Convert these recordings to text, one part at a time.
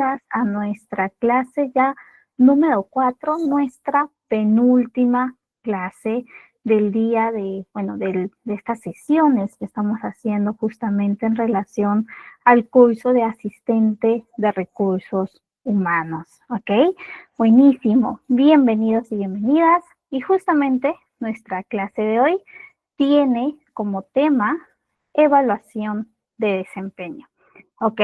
bienvenidas a nuestra clase ya número 4, nuestra penúltima clase del día de estas sesiones que estamos haciendo justamente en relación al curso de asistente de recursos humanos, ¿ok? Buenísimo, bienvenidos y bienvenidas. Y justamente nuestra clase de hoy tiene como tema evaluación de desempeño, ¿ok?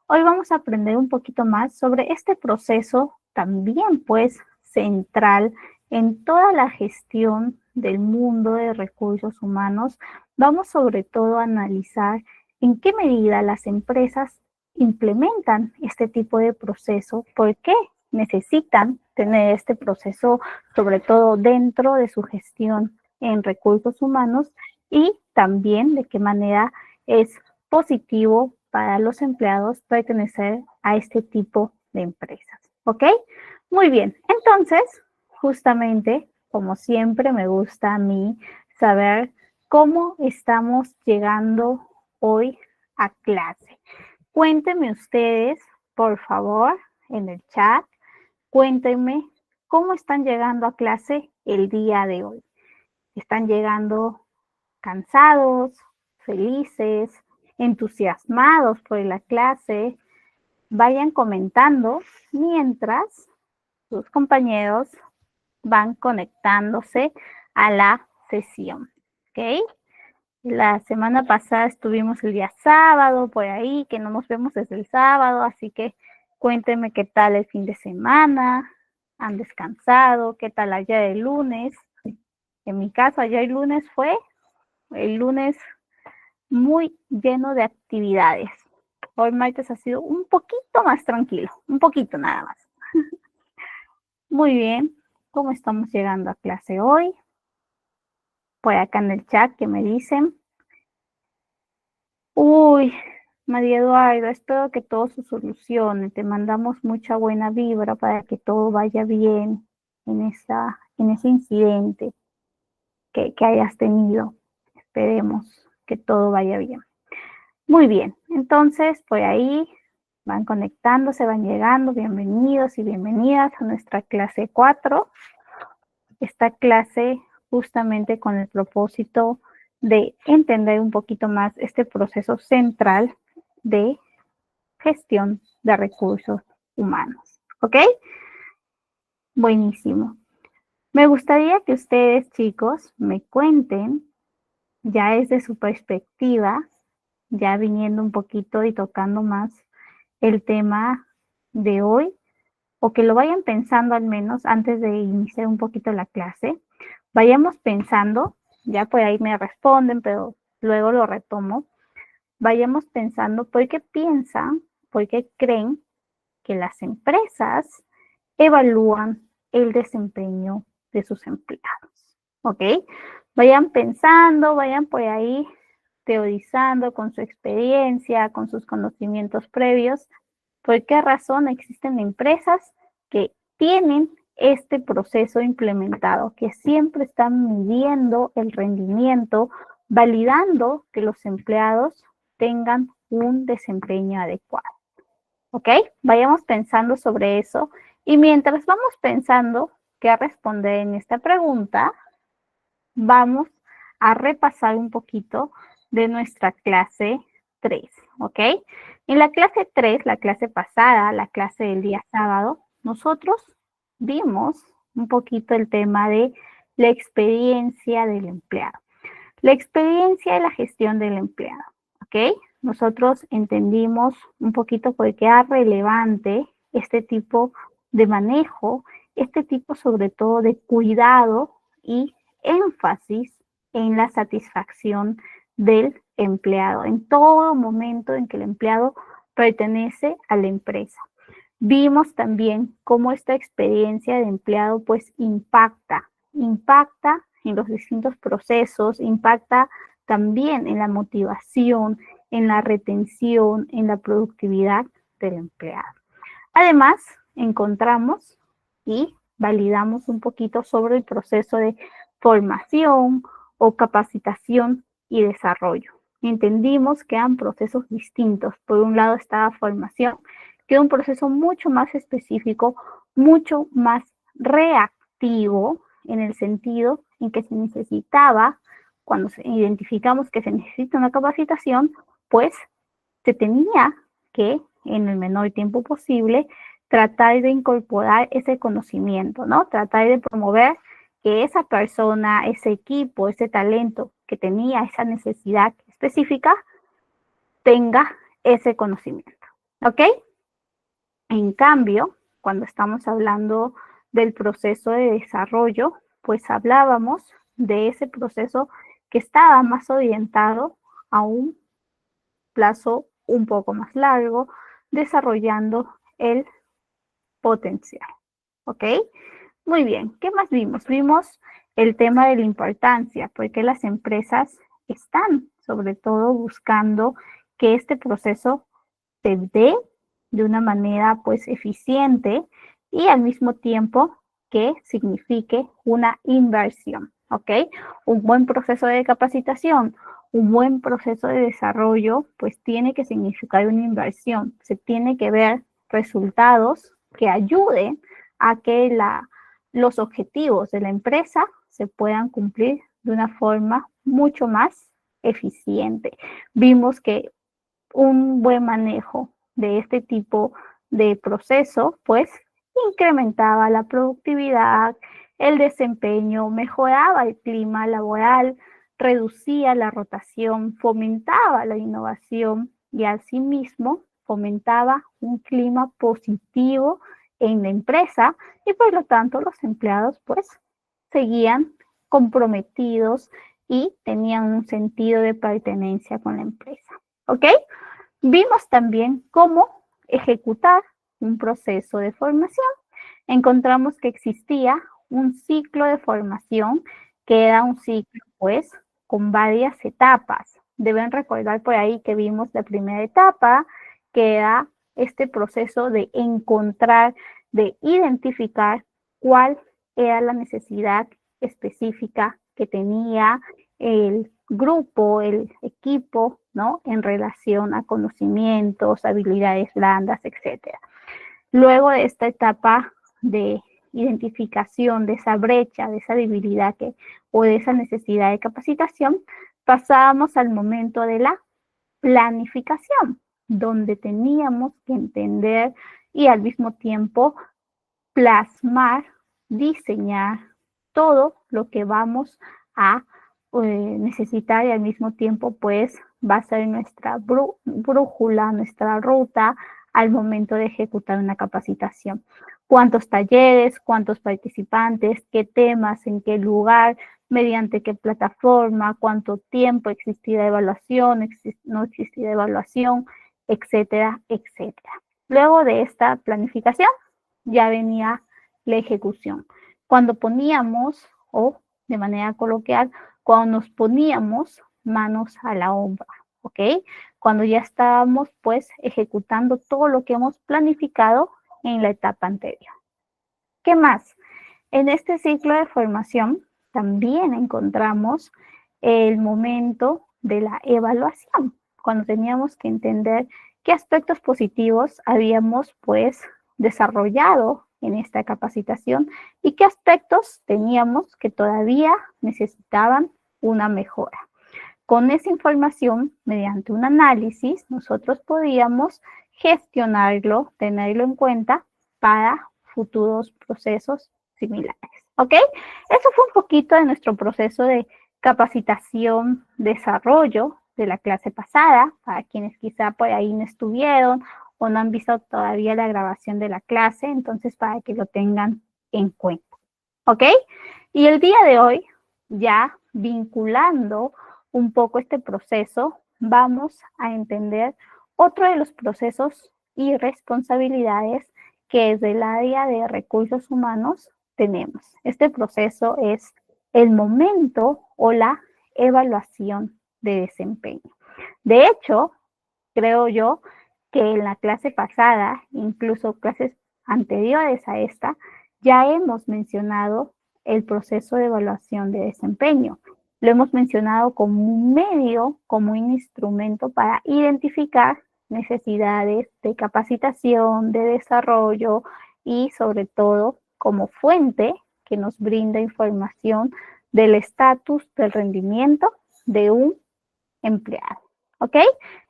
Hoy vamos a aprender un poquito más sobre este proceso también pues central en toda la gestión del mundo de recursos humanos. Vamos sobre todo a analizar en qué medida las empresas implementan este tipo de proceso, por qué necesitan tener este proceso sobre todo dentro de su gestión en recursos humanos y también de qué manera es positivo para los empleados pertenecer a este tipo de empresas, ¿ok? Muy bien, entonces, justamente, como siempre, me gusta a mí saber cómo estamos llegando hoy a clase. Cuéntenme ustedes, por favor, en el chat, cuéntenme cómo están llegando a clase el día de hoy. ¿Están llegando cansados, felices, entusiasmados por la clase? Vayan comentando mientras sus compañeros van conectándose a la sesión, ¿ok? La semana pasada estuvimos el día sábado por ahí, que no nos vemos desde el sábado, así que cuéntenme qué tal el fin de semana, han descansado, qué tal ayer el lunes. En mi caso, ayer el lunes fue el lunes muy lleno de actividades. Hoy martes ha sido un poquito más tranquilo, un poquito nada más. Muy bien, ¿cómo estamos llegando a clase hoy? Por acá en el chat que me dicen. Uy, María Eduarda, espero que todo se solucione. Te mandamos mucha buena vibra para que todo vaya bien en ese incidente que hayas tenido. Esperemos que todo vaya bien. Muy bien, entonces por ahí van conectándose, van llegando. Bienvenidos y bienvenidas a nuestra clase 4. Esta clase justamente con el propósito de entender un poquito más este proceso central de gestión de recursos humanos. ¿Ok? Buenísimo. Me gustaría que ustedes, chicos, me cuenten ya desde su perspectiva, ya viniendo un poquito y tocando más el tema de hoy, o que lo vayan pensando al menos antes de iniciar un poquito la clase. Vayamos pensando, ya por ahí me responden, pero luego lo retomo. Vayamos pensando por qué piensan, por qué creen que las empresas evalúan el desempeño de sus empleados. ¿Ok? Vayan pensando, vayan por ahí teorizando con su experiencia, con sus conocimientos previos, por qué razón existen empresas que tienen este proceso implementado, que siempre están midiendo el rendimiento, validando que los empleados tengan un desempeño adecuado. ¿Ok? Vayamos pensando sobre eso y mientras vamos pensando qué responder en esta pregunta, vamos a repasar un poquito de nuestra clase 3, ¿ok? En la clase 3, la clase pasada, la clase del día sábado, nosotros vimos un poquito el tema de la experiencia del empleado. La experiencia de la gestión del empleado, ¿ok? Nosotros entendimos un poquito por qué es relevante este tipo de manejo, este tipo sobre todo de cuidado y énfasis en la satisfacción del empleado, en todo momento en que el empleado pertenece a la empresa. Vimos también cómo esta experiencia de empleado pues impacta en los distintos procesos, impacta también en la motivación, en la retención, en la productividad del empleado. Además, encontramos y validamos un poquito sobre el proceso de formación o capacitación y desarrollo. Entendimos que eran procesos distintos. Por un lado estaba formación, que era un proceso mucho más específico, mucho más reactivo, en el sentido en que se necesitaba, cuando identificamos que se necesita una capacitación, pues se tenía que, en el menor tiempo posible, tratar de incorporar ese conocimiento, ¿no? Tratar de promover que esa persona, ese equipo, ese talento que tenía esa necesidad específica, tenga ese conocimiento, ¿ok? En cambio, cuando estamos hablando del proceso de desarrollo, pues hablábamos de ese proceso que estaba más orientado a un plazo un poco más largo, desarrollando el potencial, ¿ok? Muy bien, ¿qué más vimos? Vimos el tema de la importancia, porque las empresas están sobre todo buscando que este proceso se dé de una manera pues eficiente y al mismo tiempo que signifique una inversión, ¿ok? Un buen proceso de capacitación, un buen proceso de desarrollo, pues tiene que significar una inversión. Se tiene que ver resultados que ayuden a que los objetivos de la empresa se puedan cumplir de una forma mucho más eficiente. Vimos que un buen manejo de este tipo de proceso, pues incrementaba la productividad, el desempeño, mejoraba el clima laboral, reducía la rotación, fomentaba la innovación y asimismo fomentaba un clima positivo en la empresa y por lo tanto los empleados pues seguían comprometidos y tenían un sentido de pertenencia con la empresa. ¿Ok? Vimos también cómo ejecutar un proceso de formación. Encontramos que existía un ciclo de formación que era un ciclo, pues, con varias etapas. Deben recordar por ahí que vimos la primera etapa, que era este proceso de encontrar, de identificar cuál era la necesidad específica que tenía el grupo, el equipo, ¿no? En relación a conocimientos, habilidades blandas, etcétera. Luego de esta etapa de identificación de esa brecha, de esa debilidad o de esa necesidad de capacitación, pasábamos al momento de la planificación, donde teníamos que entender y al mismo tiempo plasmar, diseñar todo lo que vamos a necesitar y al mismo tiempo pues va a ser nuestra brújula, nuestra ruta al momento de ejecutar una capacitación. Cuántos talleres, cuántos participantes, qué temas, en qué lugar, mediante qué plataforma, cuánto tiempo existirá evaluación, no existirá evaluación, etcétera, etcétera. Luego de esta planificación ya venía la ejecución. Cuando poníamos, o de manera coloquial, cuando nos poníamos manos a la obra, ¿ok? Cuando ya estábamos, pues, ejecutando todo lo que hemos planificado en la etapa anterior. ¿Qué más? En este ciclo de formación también encontramos el momento de la evaluación, cuando teníamos que entender qué aspectos positivos habíamos, pues, desarrollado en esta capacitación y qué aspectos teníamos que todavía necesitaban una mejora. Con esa información, mediante un análisis, nosotros podíamos gestionarlo, tenerlo en cuenta para futuros procesos similares. ¿Ok? Eso fue un poquito de nuestro proceso de capacitación, desarrollo de la clase pasada, para quienes quizá por ahí no estuvieron o no han visto todavía la grabación de la clase, entonces para que lo tengan en cuenta. ¿Ok? Y el día de hoy, ya vinculando un poco este proceso, vamos a entender otro de los procesos y responsabilidades que desde el área de recursos humanos tenemos. Este proceso es el momento o la evaluación de desempeño. De hecho, creo yo que en la clase pasada, incluso clases anteriores a esta, ya hemos mencionado el proceso de evaluación de desempeño. Lo hemos mencionado como un medio, como un instrumento para identificar necesidades de capacitación, de desarrollo y sobre todo como fuente que nos brinda información del estatus del rendimiento de un empleado. ¿Ok?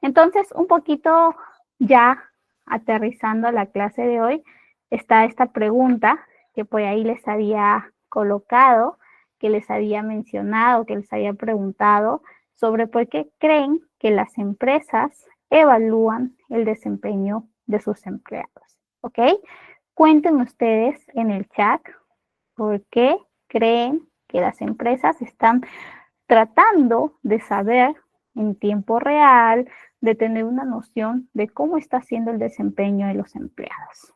Entonces, un poquito ya aterrizando a la clase de hoy, está esta pregunta que por ahí les había colocado, que les había mencionado, que les había preguntado sobre por qué creen que las empresas evalúan el desempeño de sus empleados. ¿Ok? Cuenten ustedes en el chat por qué creen que las empresas están tratando de saber en tiempo real, de tener una noción de cómo está siendo el desempeño de los empleados.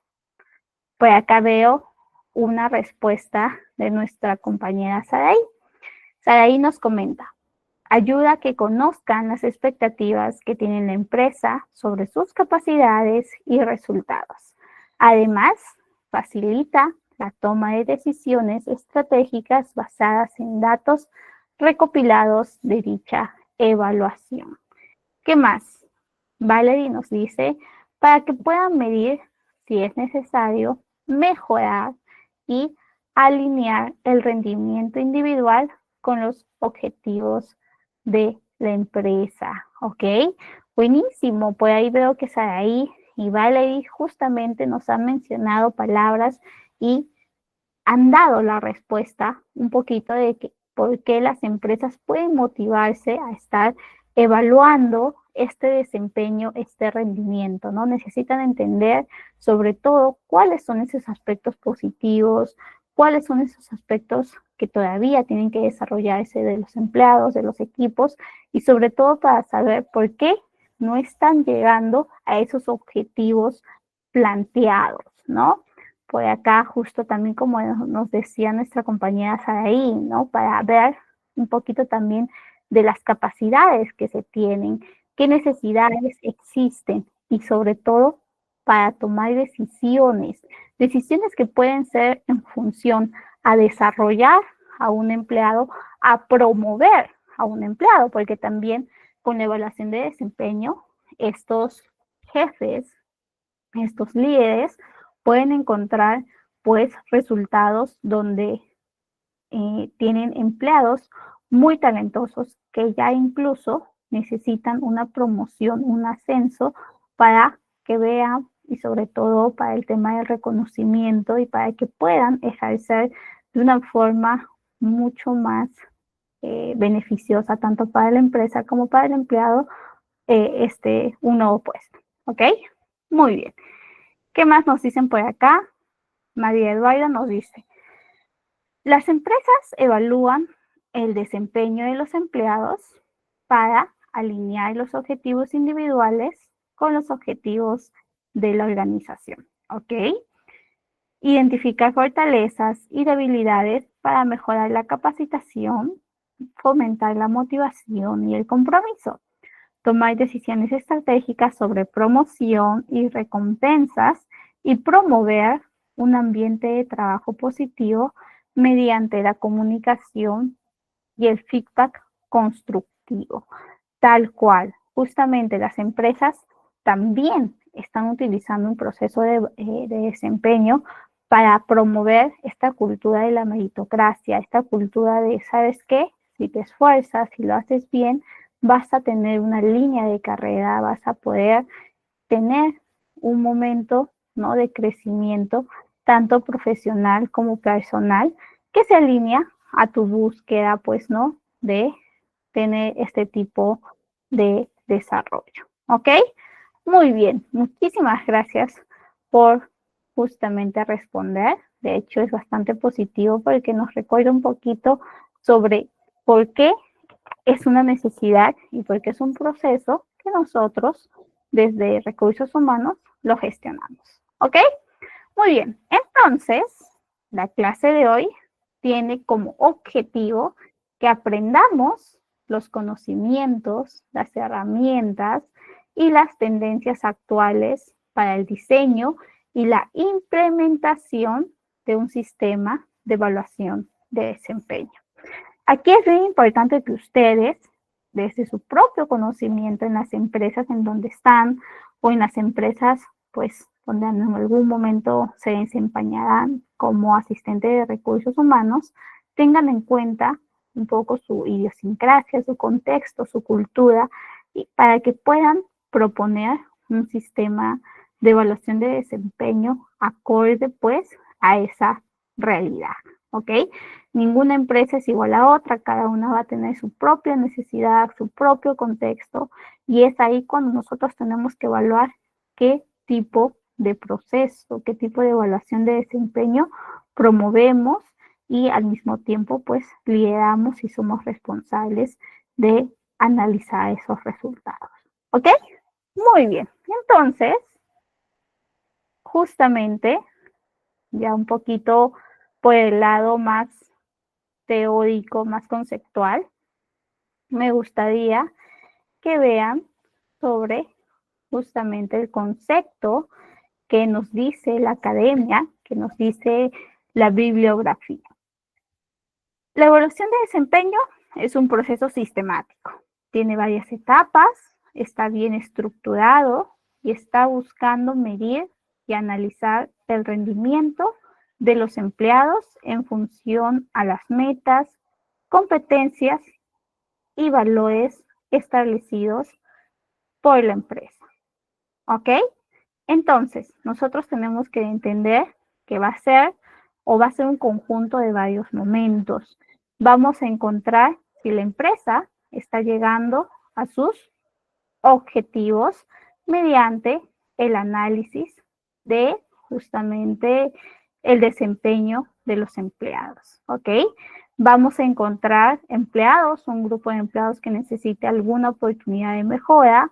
Pues acá veo una respuesta de nuestra compañera Saraí. Saraí nos comenta, ayuda a que conozcan las expectativas que tiene la empresa sobre sus capacidades y resultados. Además, facilita la toma de decisiones estratégicas basadas en datos recopilados de dicha evaluación. ¿Qué más? Valerie nos dice, para que puedan medir si es necesario mejorar y alinear el rendimiento individual con los objetivos de la empresa. ¿Ok? Buenísimo. Por ahí veo que Saraí y Valerie justamente nos han mencionado palabras y han dado la respuesta un poquito de que, por qué las empresas pueden motivarse a estar evaluando este desempeño, este rendimiento, ¿no? Necesitan entender sobre todo cuáles son esos aspectos positivos, cuáles son esos aspectos que todavía tienen que desarrollarse de los empleados, de los equipos y sobre todo para saber por qué no están llegando a esos objetivos planteados, ¿no? Por acá justo también como nos decía nuestra compañera Saraí, ¿no? Para ver un poquito también de las capacidades que se tienen, qué necesidades existen y sobre todo para tomar decisiones, decisiones que pueden ser en función a desarrollar a un empleado, a promover a un empleado, porque también con la evaluación de desempeño, estos jefes, estos líderes, pueden encontrar pues resultados donde tienen empleados muy talentosos que ya incluso necesitan una promoción, un ascenso para que vean y sobre todo para el tema del reconocimiento y para que puedan ejercer de una forma mucho más beneficiosa tanto para la empresa como para el empleado un nuevo puesto. ¿Ok? Muy bien. ¿Qué más nos dicen por acá? María Eduarda nos dice, las empresas evalúan el desempeño de los empleados para alinear los objetivos individuales con los objetivos de la organización. ¿Ok? Identificar fortalezas y debilidades para mejorar la capacitación, fomentar la motivación y el compromiso. Tomar decisiones estratégicas sobre promoción y recompensas y promover un ambiente de trabajo positivo mediante la comunicación y el feedback constructivo. Tal cual, justamente las empresas también están utilizando un proceso de desempeño para promover esta cultura de la meritocracia, esta cultura de, ¿sabes qué? Si te esfuerzas, si lo haces bien, vas a tener una línea de carrera, vas a poder tener un momento, ¿no? de crecimiento, tanto profesional como personal, que se alinea a tu búsqueda, pues, ¿no? de tener este tipo de desarrollo. ¿Ok? Muy bien, muchísimas gracias por justamente responder. De hecho, es bastante positivo porque nos recuerda un poquito sobre por qué es una necesidad y por qué es un proceso que nosotros, desde recursos humanos, lo gestionamos. ¿Ok? Muy bien, entonces, la clase de hoy tiene como objetivo que aprendamos los conocimientos, las herramientas y las tendencias actuales para el diseño y la implementación de un sistema de evaluación de desempeño. Aquí es muy importante que ustedes, desde su propio conocimiento en las empresas en donde están, o en las empresas, pues, donde en algún momento se desempeñarán como asistente de recursos humanos, tengan en cuenta un poco su idiosincrasia, su contexto, su cultura, y para que puedan proponer un sistema de evaluación de desempeño acorde, pues, a esa realidad, ¿ok? Ninguna empresa es igual a otra, cada una va a tener su propia necesidad, su propio contexto, y es ahí cuando nosotros tenemos que evaluar qué tipo de proceso, qué tipo de evaluación de desempeño promovemos y al mismo tiempo pues lideramos y somos responsables de analizar esos resultados. ¿Ok? Muy bien. Entonces, justamente, ya un poquito por el lado más teórico, más conceptual, me gustaría que vean sobre justamente el concepto que nos dice la academia, que nos dice la bibliografía. La evaluación de desempeño es un proceso sistemático. Tiene varias etapas, está bien estructurado y está buscando medir y analizar el rendimiento de los empleados en función a las metas, competencias y valores establecidos por la empresa. ¿Ok? Entonces, nosotros tenemos que entender que va a ser o va a ser un conjunto de varios momentos. Vamos a encontrar si la empresa está llegando a sus objetivos mediante el análisis de justamente el desempeño de los empleados, ¿ok? Vamos a encontrar empleados, un grupo de empleados que necesite alguna oportunidad de mejora,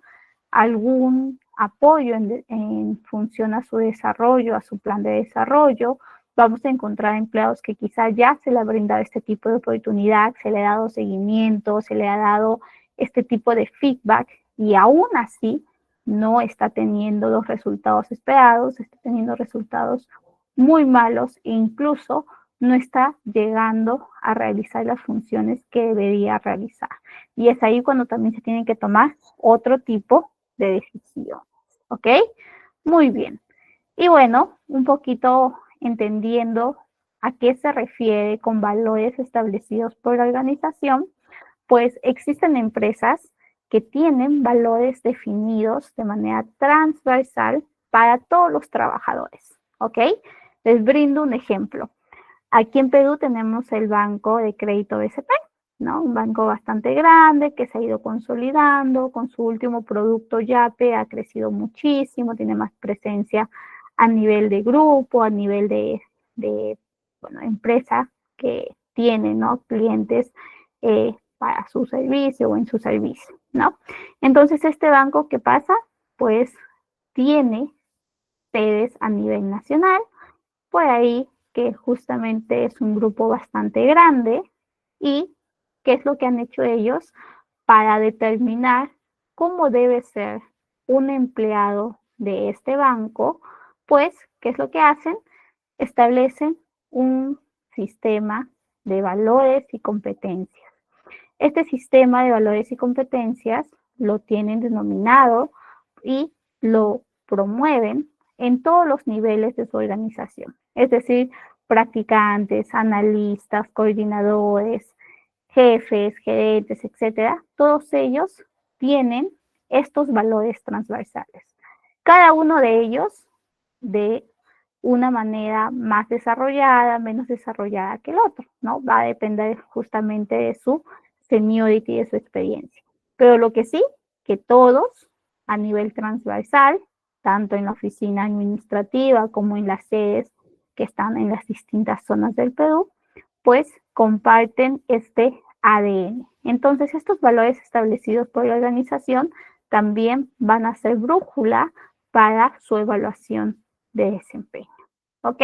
algún apoyo en función a su desarrollo, a su plan de desarrollo. Vamos a encontrar empleados que quizá ya se le ha brindado este tipo de oportunidad, se le ha dado seguimiento, se le ha dado este tipo de feedback y aún así no está teniendo los resultados esperados, está teniendo resultados muy malos e incluso no está llegando a realizar las funciones que debería realizar. Y es ahí cuando también se tienen que tomar otro tipo de decisión. ¿Ok? Muy bien. Y bueno, un poquito entendiendo a qué se refiere con valores establecidos por la organización, pues existen empresas que tienen valores definidos de manera transversal para todos los trabajadores. ¿Ok? Les brindo un ejemplo. Aquí en Perú tenemos el Banco de Crédito BCP, ¿no? Un banco bastante grande que se ha ido consolidando, con su último producto Yape ha crecido muchísimo, tiene más presencia a nivel de grupo, a nivel de bueno, empresa que tiene, ¿no? Clientes para su servicio o en su servicio, ¿no? Entonces, este banco, ¿qué pasa? Pues tiene sedes a nivel nacional, por ahí que justamente es un grupo bastante grande y qué es lo que han hecho ellos para determinar cómo debe ser un empleado de este banco, pues, ¿qué es lo que hacen? Establecen un sistema de valores y competencias. Este sistema de valores y competencias lo tienen denominado y lo promueven en todos los niveles de su organización. Es decir, practicantes, analistas, coordinadores, jefes, gerentes, etcétera, todos ellos tienen estos valores transversales. Cada uno de ellos de una manera más desarrollada, menos desarrollada que el otro, ¿no? Va a depender justamente de su seniority y de su experiencia. Pero lo que sí, que todos a nivel transversal, tanto en la oficina administrativa como en las sedes que están en las distintas zonas del Perú, pues comparten este ADN. Entonces, estos valores establecidos por la organización también van a ser brújula para su evaluación de desempeño. ¿Ok?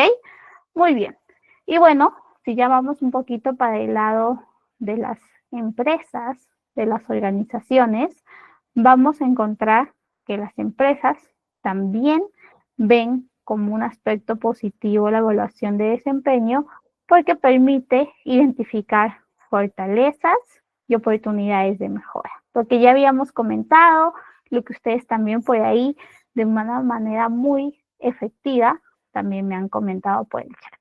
Muy bien. Y bueno, si ya vamos un poquito para el lado de las empresas, de las organizaciones, vamos a encontrar que las empresas también ven como un aspecto positivo la evaluación de desempeño porque permite identificar fortalezas y oportunidades de mejora. Porque ya habíamos comentado, lo que ustedes también por ahí de una manera muy efectiva, también me han comentado por el chat.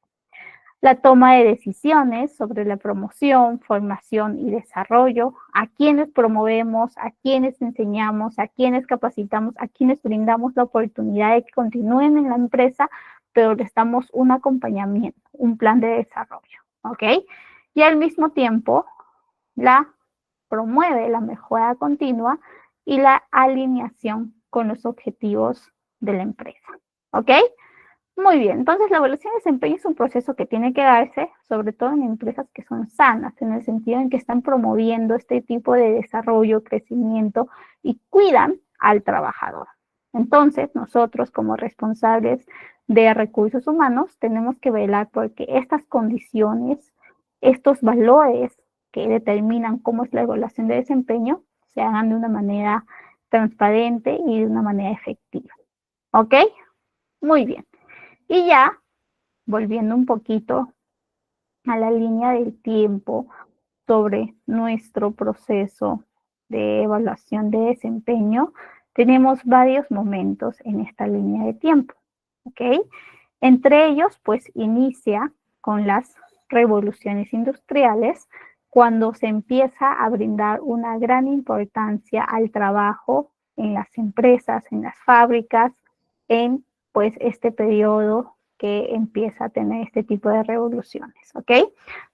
La toma de decisiones sobre la promoción, formación y desarrollo, a quienes promovemos, a quienes enseñamos, a quienes capacitamos, a quienes brindamos la oportunidad de que continúen en la empresa, pero les damos un acompañamiento, un plan de desarrollo, ¿ok? Y al mismo tiempo, promueve la mejora continua y la alineación con los objetivos de la empresa, ¿ok? Muy bien, entonces la evaluación de desempeño es un proceso que tiene que darse, sobre todo en empresas que son sanas, en el sentido en que están promoviendo este tipo de desarrollo, crecimiento y cuidan al trabajador. Entonces, nosotros como responsables de recursos humanos tenemos que velar porque estas condiciones, estos valores que determinan cómo es la evaluación de desempeño, se hagan de una manera transparente y de una manera efectiva. ¿Ok? Muy bien. Y ya, volviendo un poquito a la línea del tiempo sobre nuestro proceso de evaluación de desempeño, tenemos varios momentos en esta línea de tiempo, ¿ok? Entre ellos, pues inicia con las revoluciones industriales, cuando se empieza a brindar una gran importancia al trabajo en las empresas, en las fábricas, en pues este periodo que empieza a tener este tipo de revoluciones, ¿ok?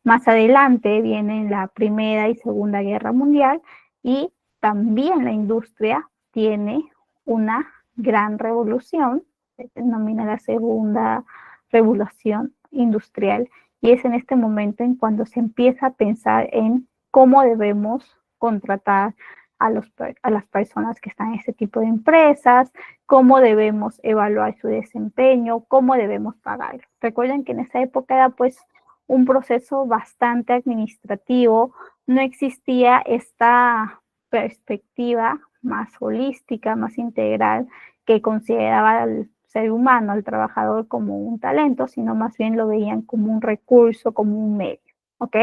Más adelante vienen la Primera y Segunda Guerra Mundial y también la industria tiene una gran revolución, se denomina la Segunda Revolución Industrial, y es en este momento en cuando se empieza a pensar en cómo debemos contratar a las personas que están en este tipo de empresas, cómo debemos evaluar su desempeño, cómo debemos pagarlo. Recuerden que en esa época era pues un proceso bastante administrativo, no existía esta perspectiva más holística, más integral, que consideraba al ser humano, al trabajador, como un talento, sino más bien lo veían como un recurso, como un medio, ¿ok?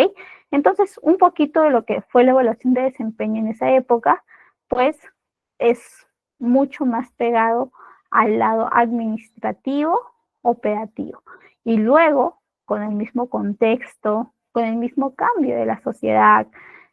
Entonces, un poquito de lo que fue la evaluación de desempeño en esa época, pues es mucho más pegado al lado administrativo, operativo. Y luego, con el mismo contexto, con el mismo cambio de la sociedad,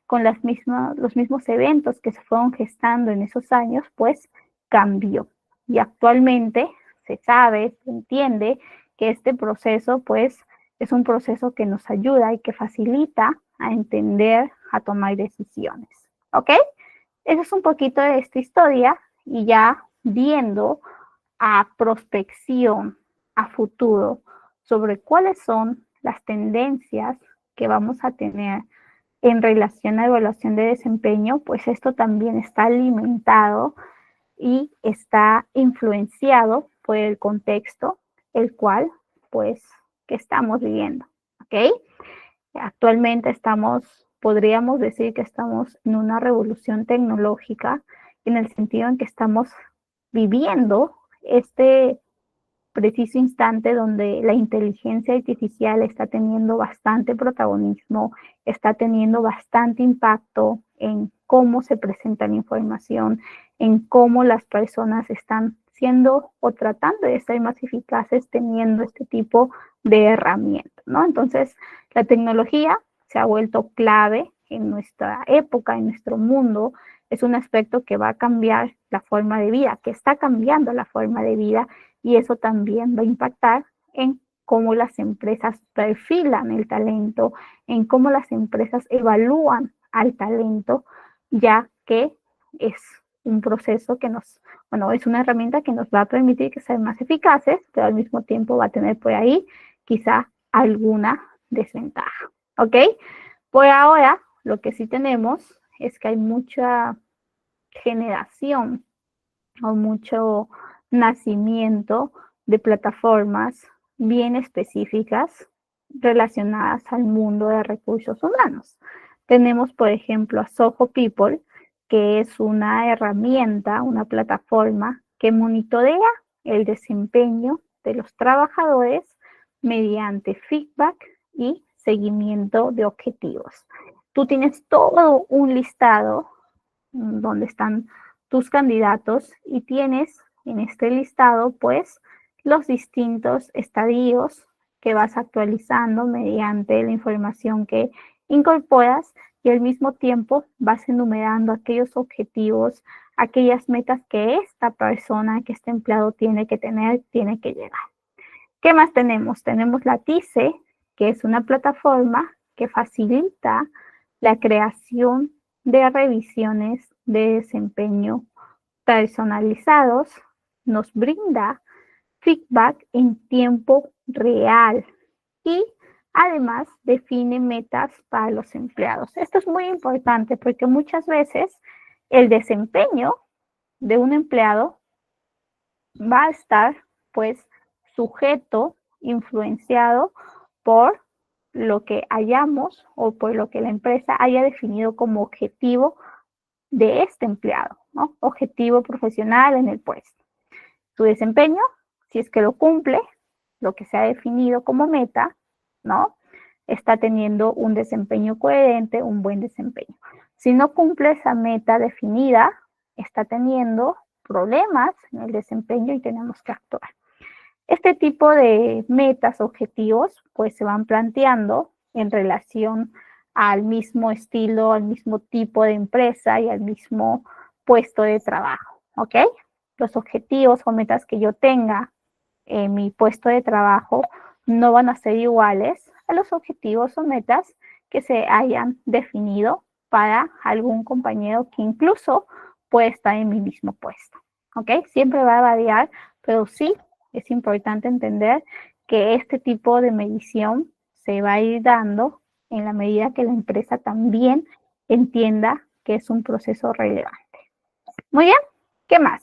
con los mismos eventos que se fueron gestando en esos años, pues cambió. Y actualmente se sabe, se entiende que este proceso, pues, es un proceso que nos ayuda y que facilita a entender, a tomar decisiones. ¿Ok? Eso es un poquito de esta historia y ya viendo a prospección, a futuro, sobre cuáles son las tendencias que vamos a tener en relación a evaluación de desempeño, pues esto también está alimentado y está influenciado por el contexto, el cual, pues, que estamos viviendo, ¿ok? Actualmente podríamos decir que estamos en una revolución tecnológica, en el sentido en que estamos viviendo este preciso instante donde la inteligencia artificial está teniendo bastante protagonismo, está teniendo bastante impacto en cómo se presenta la información, en cómo las personas están siendo o tratando de ser más eficaces teniendo este tipo de herramientas, ¿no? Entonces, la tecnología se ha vuelto clave en nuestra época, en nuestro mundo. Es un aspecto que va a cambiar la forma de vida, que está cambiando la forma de vida, y eso también va a impactar en cómo las empresas perfilan el talento, en cómo las empresas evalúan al talento, ya que es un proceso que es una herramienta que nos va a permitir que sean más eficaces, pero al mismo tiempo va a tener por ahí quizá alguna desventaja, ¿ok? Por ahora, lo que sí tenemos es que hay mucha generación o mucho nacimiento de plataformas bien específicas relacionadas al mundo de recursos humanos. Tenemos, por ejemplo, a Soho People, que es una herramienta, una plataforma que monitorea el desempeño de los trabajadores mediante feedback y seguimiento de objetivos. Tú tienes todo un listado donde están tus candidatos y tienes en este listado, pues, los distintos estadios que vas actualizando mediante la información que incorporas y al mismo tiempo vas enumerando aquellos objetivos, aquellas metas que esta persona, que este empleado tiene que tener, tiene que llegar. ¿Qué más tenemos? Tenemos la TICE, que es una plataforma que facilita la creación de revisiones de desempeño personalizados, nos brinda feedback en tiempo real y además define metas para los empleados. Esto es muy importante porque muchas veces el desempeño de un empleado va a estar pues sujeto, influenciado por lo que hayamos o por lo que la empresa haya definido como objetivo de este empleado, ¿no? Objetivo profesional en el puesto. Su desempeño, si es que lo cumple, lo que se ha definido como meta, ¿no? Está teniendo un desempeño coherente, un buen desempeño. Si no cumple esa meta definida, está teniendo problemas en el desempeño y tenemos que actuar. Este tipo de metas, objetivos, pues se van planteando en relación al mismo estilo, al mismo tipo de empresa y al mismo puesto de trabajo, ¿ok? Los objetivos o metas que yo tenga en mi puesto de trabajo no van a ser iguales a los objetivos o metas que se hayan definido para algún compañero que incluso puede estar en mi mismo puesto, ¿ok? Siempre va a variar, pero sí es importante entender que este tipo de medición se va a ir dando en la medida que la empresa también entienda que es un proceso relevante. Muy bien, ¿qué más?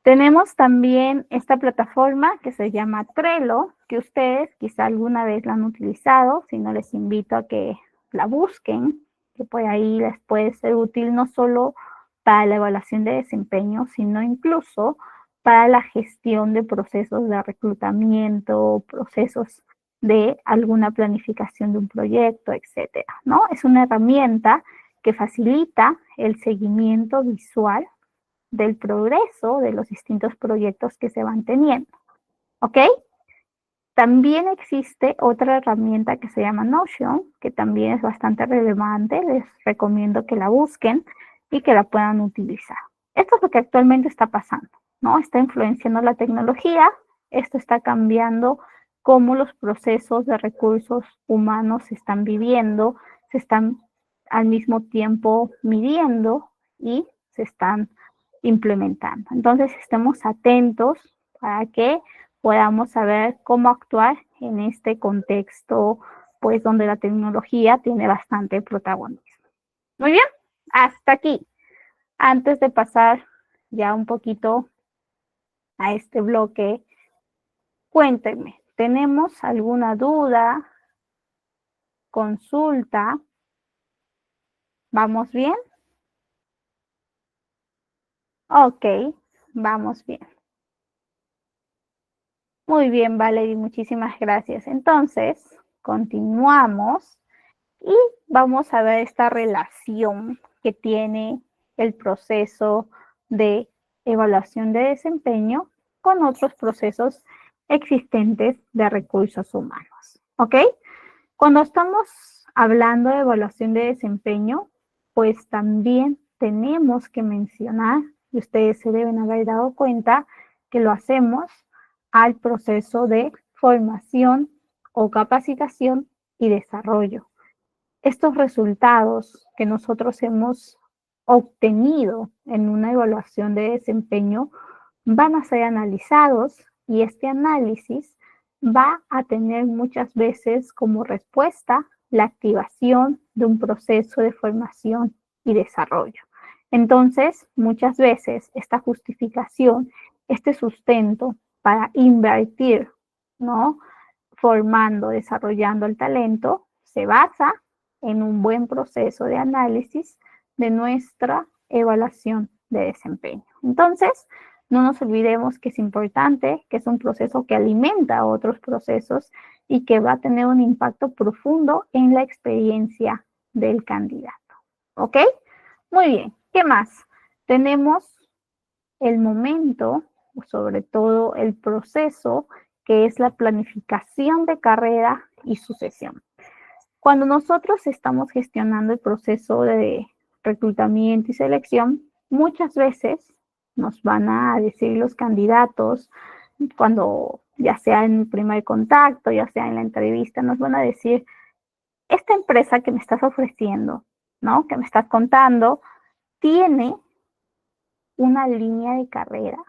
Tenemos también esta plataforma que se llama Trello, que ustedes quizá alguna vez la han utilizado, si no les invito a que la busquen, que por ahí les puede ser útil no solo para la evaluación de desempeño, sino incluso para la gestión de procesos de reclutamiento, procesos de alguna planificación de un proyecto, etcétera, ¿no? Es una herramienta que facilita el seguimiento visual del progreso de los distintos proyectos que se van teniendo, ¿ok? También existe otra herramienta que se llama Notion, que también es bastante relevante, les recomiendo que la busquen y que la puedan utilizar. Esto es lo que actualmente está pasando, ¿no? Está influenciando la tecnología, esto está cambiando cómo los procesos de recursos humanos se están viviendo, se están al mismo tiempo midiendo y se están implementando. Entonces, estemos atentos para que podamos saber cómo actuar en este contexto, pues donde la tecnología tiene bastante protagonismo. Muy bien, hasta aquí. Antes de pasar ya un poquito a este bloque, cuéntenme, ¿tenemos alguna duda, consulta? ¿Vamos bien? Ok, vamos bien. Muy bien, Valerie, muchísimas gracias. Entonces, continuamos y vamos a ver esta relación que tiene el proceso de evaluación de desempeño con otros procesos existentes de recursos humanos, ¿ok? Cuando estamos hablando de evaluación de desempeño, pues también tenemos que mencionar, y ustedes se deben haber dado cuenta, que lo hacemos al proceso de formación o capacitación y desarrollo. Estos resultados que nosotros hemos obtenido en una evaluación de desempeño van a ser analizados y este análisis va a tener muchas veces como respuesta la activación de un proceso de formación y desarrollo. Entonces, muchas veces esta justificación, este sustento para invertir, ¿no? Formando, desarrollando el talento, se basa en un buen proceso de análisis de nuestra evaluación de desempeño. Entonces, no nos olvidemos que es importante, que es un proceso que alimenta a otros procesos y que va a tener un impacto profundo en la experiencia del candidato. ¿Ok? Muy bien. ¿Qué más? Tenemos el momento, sobre todo el proceso, que es la planificación de carrera y sucesión. Cuando nosotros estamos gestionando el proceso de reclutamiento y selección, muchas veces nos van a decir los candidatos, cuando ya sea en el primer contacto, ya sea en la entrevista, nos van a decir, esta empresa que me estás ofreciendo, ¿no? Que me estás contando, tiene una línea de carrera.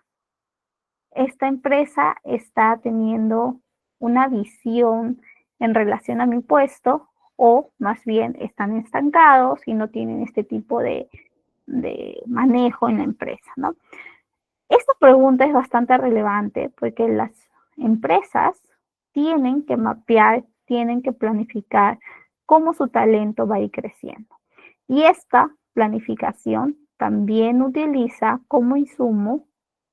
Esta empresa está teniendo una visión en relación a mi puesto, o más bien están estancados y no tienen este tipo de manejo en la empresa, ¿no? Esta pregunta es bastante relevante porque las empresas tienen que mapear, tienen que planificar cómo su talento va a ir creciendo. Y esta planificación también utiliza como insumo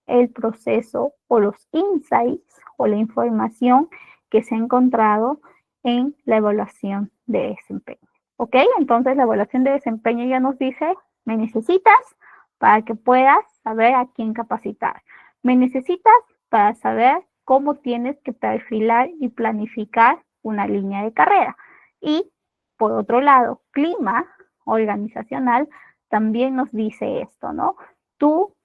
el proceso o los insights o la información que se ha encontrado en la evaluación de desempeño. ¿Ok? Entonces la evaluación de desempeño ya nos dice, me necesitas para que puedas saber a quién capacitar. Me necesitas para saber cómo tienes que perfilar y planificar una línea de carrera. Y por otro lado, clima organizacional también nos dice esto, ¿no? Tú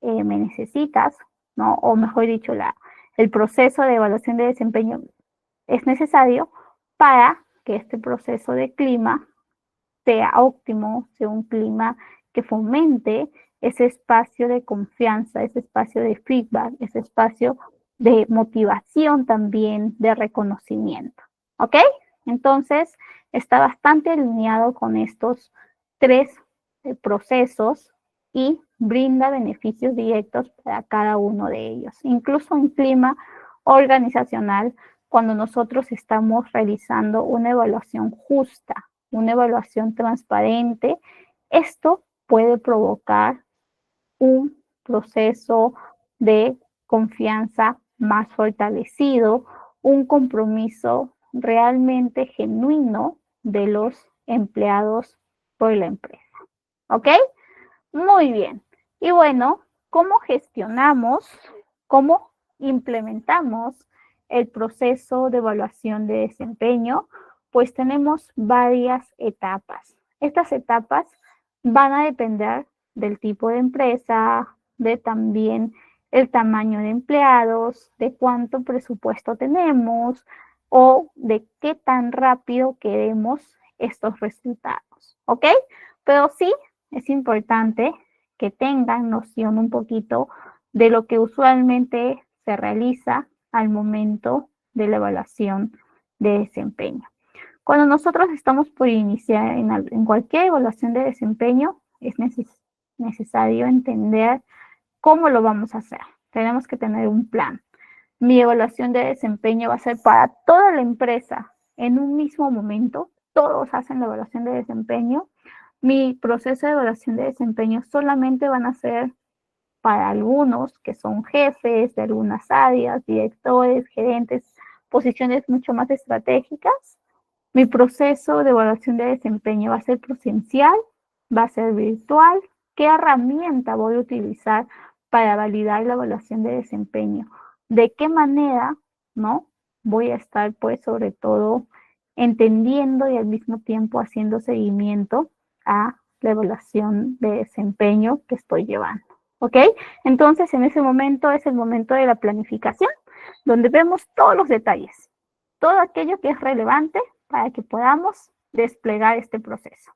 me necesitas, ¿no? O mejor dicho, el proceso de evaluación de desempeño es necesario para que este proceso de clima sea óptimo, sea un clima que fomente ese espacio de confianza, ese espacio de feedback, ese espacio de motivación también, de reconocimiento. ¿Ok? Entonces, está bastante alineado con estos tres procesos y brinda beneficios directos para cada uno de ellos. Incluso en clima organizacional, cuando nosotros estamos realizando una evaluación justa, una evaluación transparente, esto puede provocar un proceso de confianza más fortalecido, un compromiso realmente genuino de los empleados por la empresa. ¿Ok? Muy bien. Y bueno, ¿cómo gestionamos, cómo implementamos el proceso de evaluación de desempeño? Pues tenemos varias etapas. Estas etapas van a depender del tipo de empresa, de también el tamaño de empleados, de cuánto presupuesto tenemos o de qué tan rápido queremos estos resultados. ¿Ok? Pero sí es importante que tengan noción un poquito de lo que usualmente se realiza al momento de la evaluación de desempeño. Cuando nosotros estamos por iniciar en cualquier evaluación de desempeño, es necesario entender cómo lo vamos a hacer. Tenemos que tener un plan. Mi evaluación de desempeño va a ser para toda la empresa en un mismo momento. Todos hacen la evaluación de desempeño. Mi proceso de evaluación de desempeño solamente van a ser para algunos que son jefes de algunas áreas, directores, gerentes, posiciones mucho más estratégicas. Mi proceso de evaluación de desempeño va a ser presencial, va a ser virtual. ¿Qué herramienta voy a utilizar para validar la evaluación de desempeño? ¿De qué manera, no? Voy a estar, pues, sobre todo entendiendo y al mismo tiempo haciendo seguimiento a la evaluación de desempeño que estoy llevando. ¿Ok? Entonces, en ese momento es el momento de la planificación, donde vemos todos los detalles, todo aquello que es relevante para que podamos desplegar este proceso.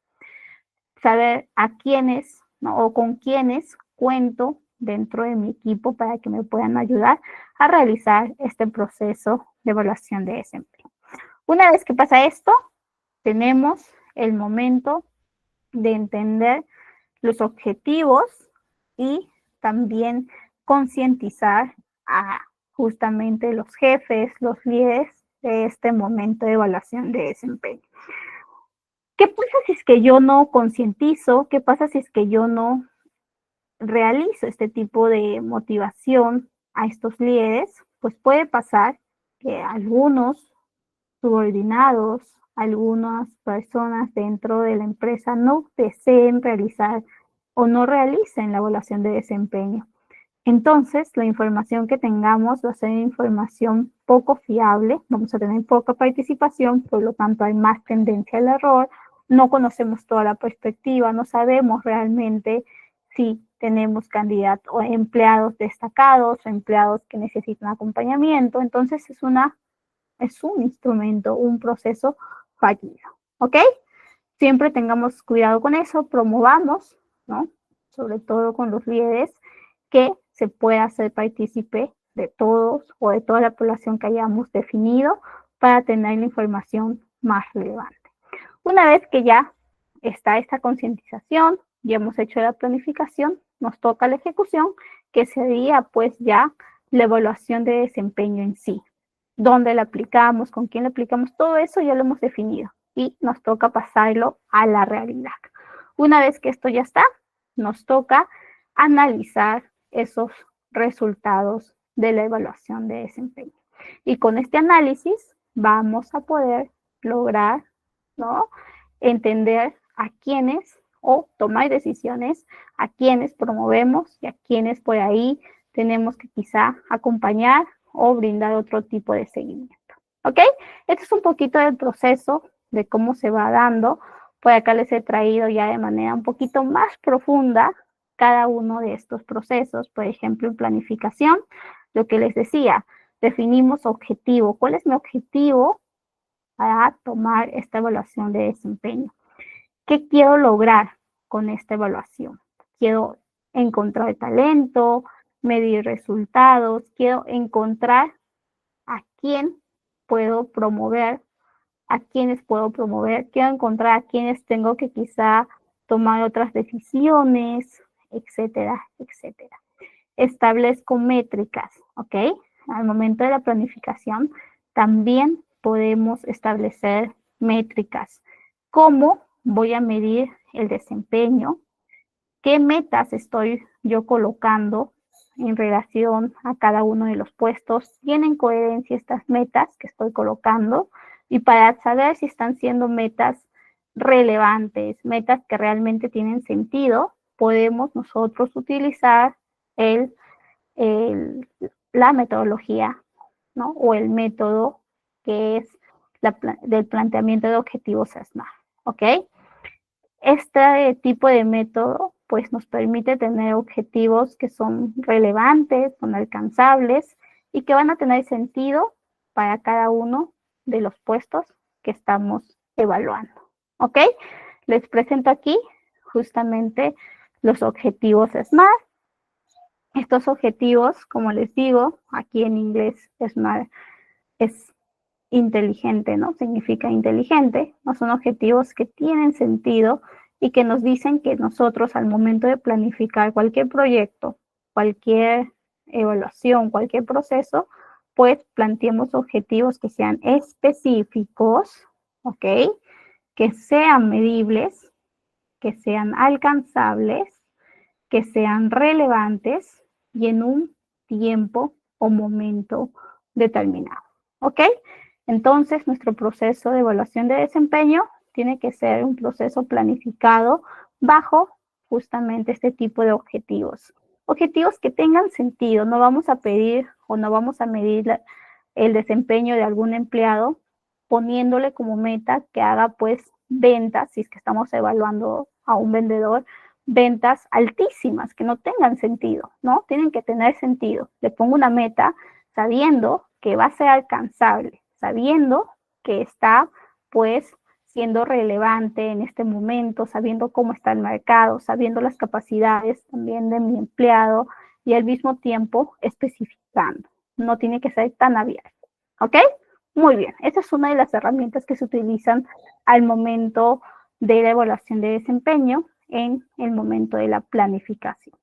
Saber a quiénes, ¿no? O con quiénes cuento dentro de mi equipo para que me puedan ayudar a realizar este proceso de evaluación de desempeño. Una vez que pasa esto, tenemos el momento de entender los objetivos y también concientizar a justamente los jefes, los líderes de este momento de evaluación de desempeño. ¿Qué pasa si es que yo no concientizo? ¿Qué pasa si es que yo no realizo este tipo de motivación a estos líderes? Pues puede pasar que algunos subordinados, algunas personas dentro de la empresa no deseen realizar o no realicen la evaluación de desempeño. Entonces, la información que tengamos va a ser información poco fiable, vamos a tener poca participación, por lo tanto hay más tendencia al error, no conocemos toda la perspectiva, no sabemos realmente si tenemos candidatos o empleados destacados o empleados que necesitan acompañamiento, entonces es un instrumento, un proceso fallido, ¿ok? Siempre tengamos cuidado con eso, promovamos, ¿no? Sobre todo con los líderes, que se pueda hacer partícipe de todos o de toda la población que hayamos definido para tener la información más relevante. Una vez que ya está esta concientización, ya hemos hecho la planificación, nos toca la ejecución, que sería pues ya la evaluación de desempeño en sí. ¿Dónde la aplicamos? ¿Con quién la aplicamos? Todo eso ya lo hemos definido y nos toca pasarlo a la realidad. Una vez que esto ya está, nos toca analizar esos resultados de la evaluación de desempeño. Y con este análisis vamos a poder lograr, ¿no?, entender a quiénes o tomar decisiones a quienes promovemos y a quienes por ahí tenemos que quizá acompañar o brindar otro tipo de seguimiento. ¿Ok? Este es un poquito del proceso de cómo se va dando. Por acá les he traído ya de manera un poquito más profunda cada uno de estos procesos. Por ejemplo, en planificación, lo que les decía, definimos objetivo. ¿Cuál es mi objetivo para tomar esta evaluación de desempeño? ¿Qué quiero lograr con esta evaluación? Quiero encontrar talento, medir resultados, quiero encontrar a quién puedo promover, a quiénes puedo promover, quiero encontrar a quienes tengo que quizá tomar otras decisiones, etcétera, etcétera. Establezco métricas, ¿ok? Al momento de la planificación también podemos establecer métricas. ¿Cómo voy a medir el desempeño? ¿Qué metas estoy yo colocando en relación a cada uno de los puestos? ¿Tienen coherencia estas metas que estoy colocando? Y para saber si están siendo metas relevantes, metas que realmente tienen sentido, podemos nosotros utilizar la metodología, ¿no?, o el método que es del planteamiento de objetivos SMART, ¿ok? Este tipo de método pues nos permite tener objetivos que son relevantes, son alcanzables y que van a tener sentido para cada uno de los puestos que estamos evaluando, ¿ok? Les presento aquí justamente los objetivos SMART. Estos objetivos, como les digo, aquí en inglés SMART es inteligente, ¿no? Significa inteligente, ¿no? Son objetivos que tienen sentido y que nos dicen que nosotros al momento de planificar cualquier proyecto, cualquier evaluación, cualquier proceso, pues planteemos objetivos que sean específicos, ¿ok? Que sean medibles, que sean alcanzables, que sean relevantes y en un tiempo o momento determinado, ¿ok? Entonces, nuestro proceso de evaluación de desempeño tiene que ser un proceso planificado bajo justamente este tipo de objetivos. Objetivos que tengan sentido. No vamos a pedir o no vamos a medir el desempeño de algún empleado poniéndole como meta que haga pues ventas, si es que estamos evaluando a un vendedor, ventas altísimas, que no tengan sentido, ¿no? Tienen que tener sentido. Le pongo una meta sabiendo que va a ser alcanzable, sabiendo que está, pues, siendo relevante en este momento, sabiendo cómo está el mercado, sabiendo las capacidades también de mi empleado y al mismo tiempo especificando. No tiene que ser tan abierto, ¿ok? Muy bien, esa es una de las herramientas que se utilizan al momento de la evaluación de desempeño en el momento de la planificación.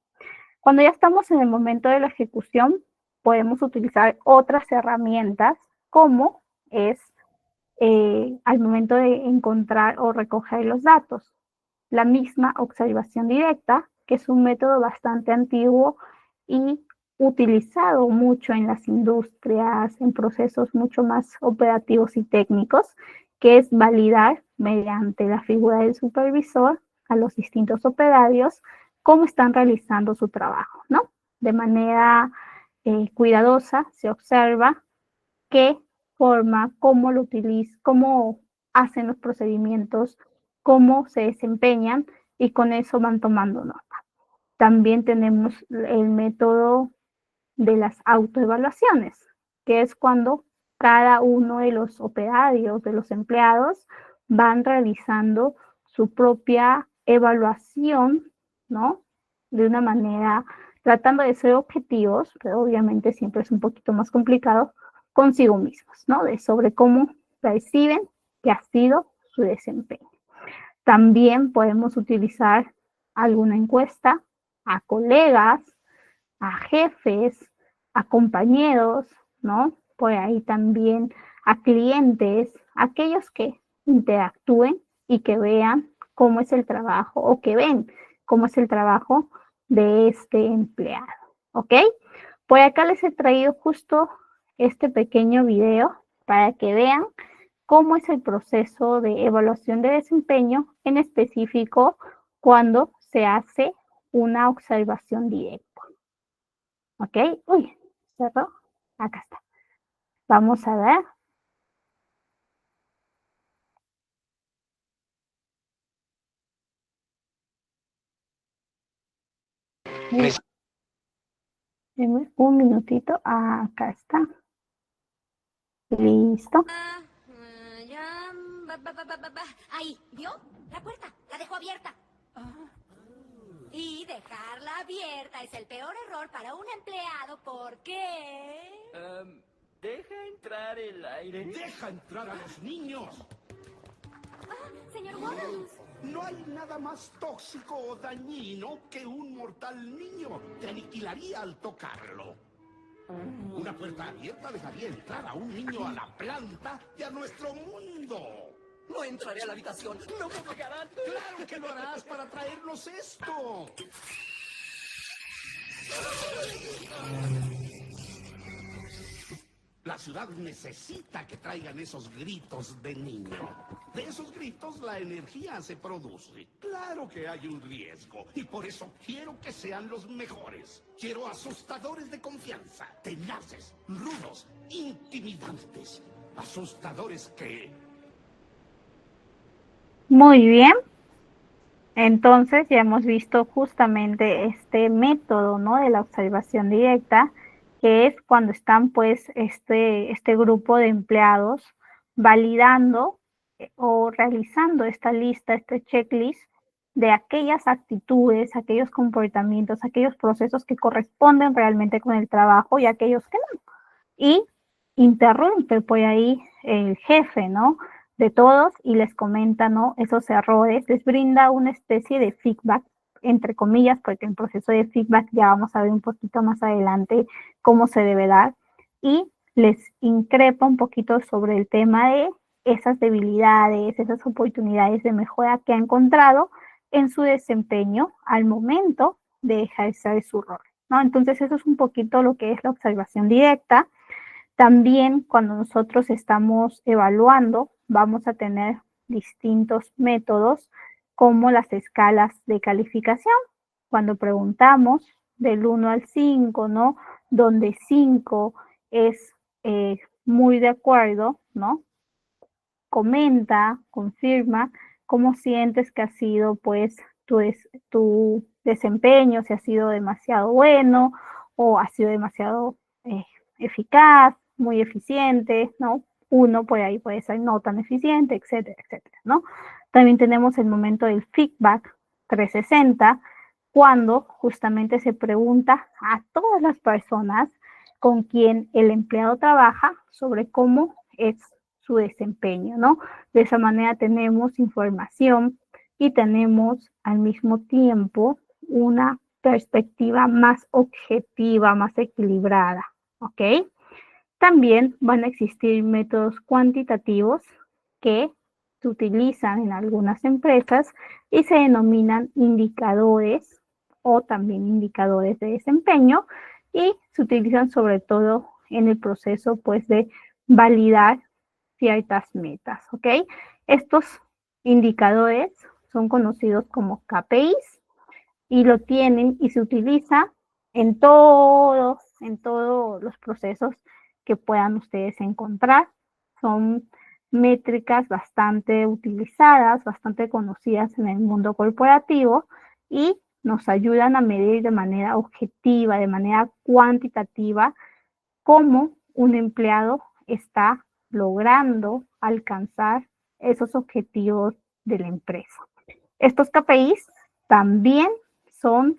Cuando ya estamos en el momento de la ejecución, podemos utilizar otras herramientas como es al momento de encontrar o recoger los datos. La misma observación directa, que es un método bastante antiguo y utilizado mucho en las industrias, en procesos mucho más operativos y técnicos, que es validar mediante la figura del supervisor a los distintos operarios cómo están realizando su trabajo, ¿no? De manera cuidadosa se observa qué forma, cómo lo utilizan, cómo hacen los procedimientos, cómo se desempeñan y con eso van tomando nota. También tenemos el método de las autoevaluaciones, que es cuando cada uno de los operarios, de los empleados, van realizando su propia evaluación, ¿no? De una manera, tratando de ser objetivos, pero obviamente siempre es un poquito más complicado, consigo mismos, ¿no? De sobre cómo perciben que ha sido su desempeño. También podemos utilizar alguna encuesta a colegas, a jefes, a compañeros, ¿no? Por ahí también a clientes, aquellos que interactúen y que vean cómo es el trabajo o que ven cómo es el trabajo de este empleado, ¿ok? Por acá les he traído justo este pequeño video para que vean cómo es el proceso de evaluación de desempeño, en específico cuando se hace una observación directa. ¿Ok? Uy, cerró. Acá está. Vamos a ver. Deme un minutito. Acá está. Listo. Ahí, ¿vio? La puerta, la dejó abierta. Y dejarla abierta es el peor error para un empleado porque... ¿Deja entrar el aire? ¡Deja entrar a los niños! Señor Waddles. No hay nada más tóxico o dañino que un mortal niño. Te aniquilaría al tocarlo. Una puerta abierta dejaría entrar a un niño a la planta y a nuestro mundo. No entraré a la habitación. No me pegarán. ¡Claro que lo harás para traernos esto! La ciudad necesita que traigan esos gritos de niño. De esos gritos la energía se produce. Claro que hay un riesgo y por eso quiero que sean los mejores. Quiero asustadores de confianza, tenaces, rudos, intimidantes. Asustadores que... Muy bien. Entonces ya hemos visto justamente este método, ¿no? De la observación directa, que es cuando están pues este grupo de empleados validando o realizando esta lista, este checklist de aquellas actitudes, aquellos comportamientos, aquellos procesos que corresponden realmente con el trabajo y aquellos que no. Y interrumpe por ahí el jefe, ¿no? De todos y les comenta, ¿no? Esos errores, les brinda una especie de feedback, entre comillas, porque el proceso de feedback ya vamos a ver un poquito más adelante cómo se debe dar, y les increpa un poquito sobre el tema de esas debilidades, esas oportunidades de mejora que ha encontrado en su desempeño al momento de ejercer su rol, ¿no? Entonces eso es un poquito lo que es la observación directa. También cuando nosotros estamos evaluando, vamos a tener distintos métodos como las escalas de calificación. Cuando preguntamos del 1 al 5, ¿no? Donde 5 es muy de acuerdo, ¿no? Comenta, confirma cómo sientes que ha sido pues tu desempeño, si ha sido demasiado bueno o ha sido demasiado eficaz, muy eficiente, ¿no? Uno por ahí puede ser no tan eficiente, etcétera, etcétera, ¿no? También tenemos el momento del feedback 360, cuando justamente se pregunta a todas las personas con quien el empleado trabaja sobre cómo es su desempeño, ¿no? De esa manera tenemos información y tenemos al mismo tiempo una perspectiva más objetiva, más equilibrada, ¿ok? También van a existir métodos cuantitativos que se utilizan en algunas empresas y se denominan indicadores o también indicadores de desempeño y se utilizan sobre todo en el proceso pues de validar ciertas metas, ¿ok? Estos indicadores son conocidos como KPIs y lo tienen y se utiliza en todos los procesos que puedan ustedes encontrar. Son métricas bastante utilizadas, bastante conocidas en el mundo corporativo y nos ayudan a medir de manera objetiva, de manera cuantitativa, cómo un empleado está logrando alcanzar esos objetivos de la empresa. Estos KPIs también son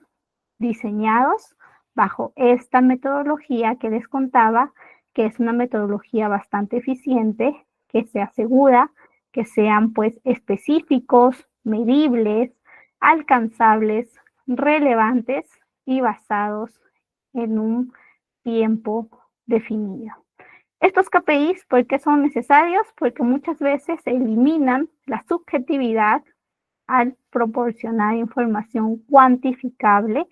diseñados bajo esta metodología que les contaba, que es una metodología bastante eficiente, que se asegura que sean pues específicos, medibles, alcanzables, relevantes y basados en un tiempo definido. Estos KPIs, ¿por qué son necesarios? Porque muchas veces eliminan la subjetividad al proporcionar información cuantificable,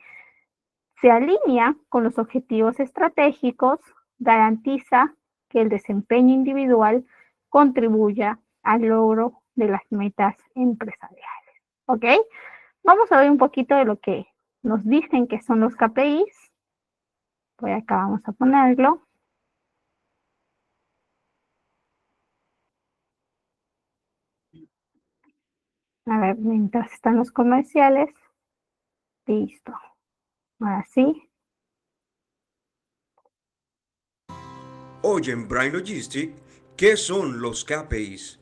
se alinea con los objetivos estratégicos, garantiza que el desempeño individual contribuya al logro de las metas empresariales. ¿Ok? Vamos a ver un poquito de lo que nos dicen que son los KPIs. Por acá vamos a ponerlo. A ver, mientras están los comerciales. Listo. Ahora sí. Hoy en Brain Logistic, ¿qué son los KPIs?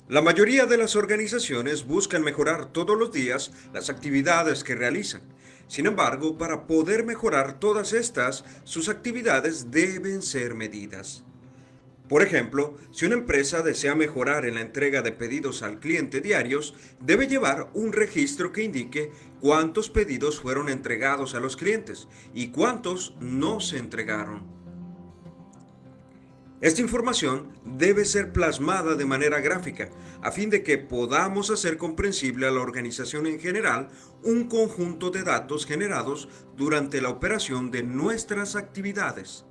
La mayoría de las organizaciones buscan mejorar todos los días las actividades que realizan. Sin embargo, para poder mejorar todas estas, sus actividades deben ser medidas. Por ejemplo, si una empresa desea mejorar en la entrega de pedidos al cliente diarios, debe llevar un registro que indique cuántos pedidos fueron entregados a los clientes y cuántos no se entregaron. Esta información debe ser plasmada de manera gráfica, a fin de que podamos hacer comprensible a la organización en general un conjunto de datos generados durante la operación de nuestras actividades.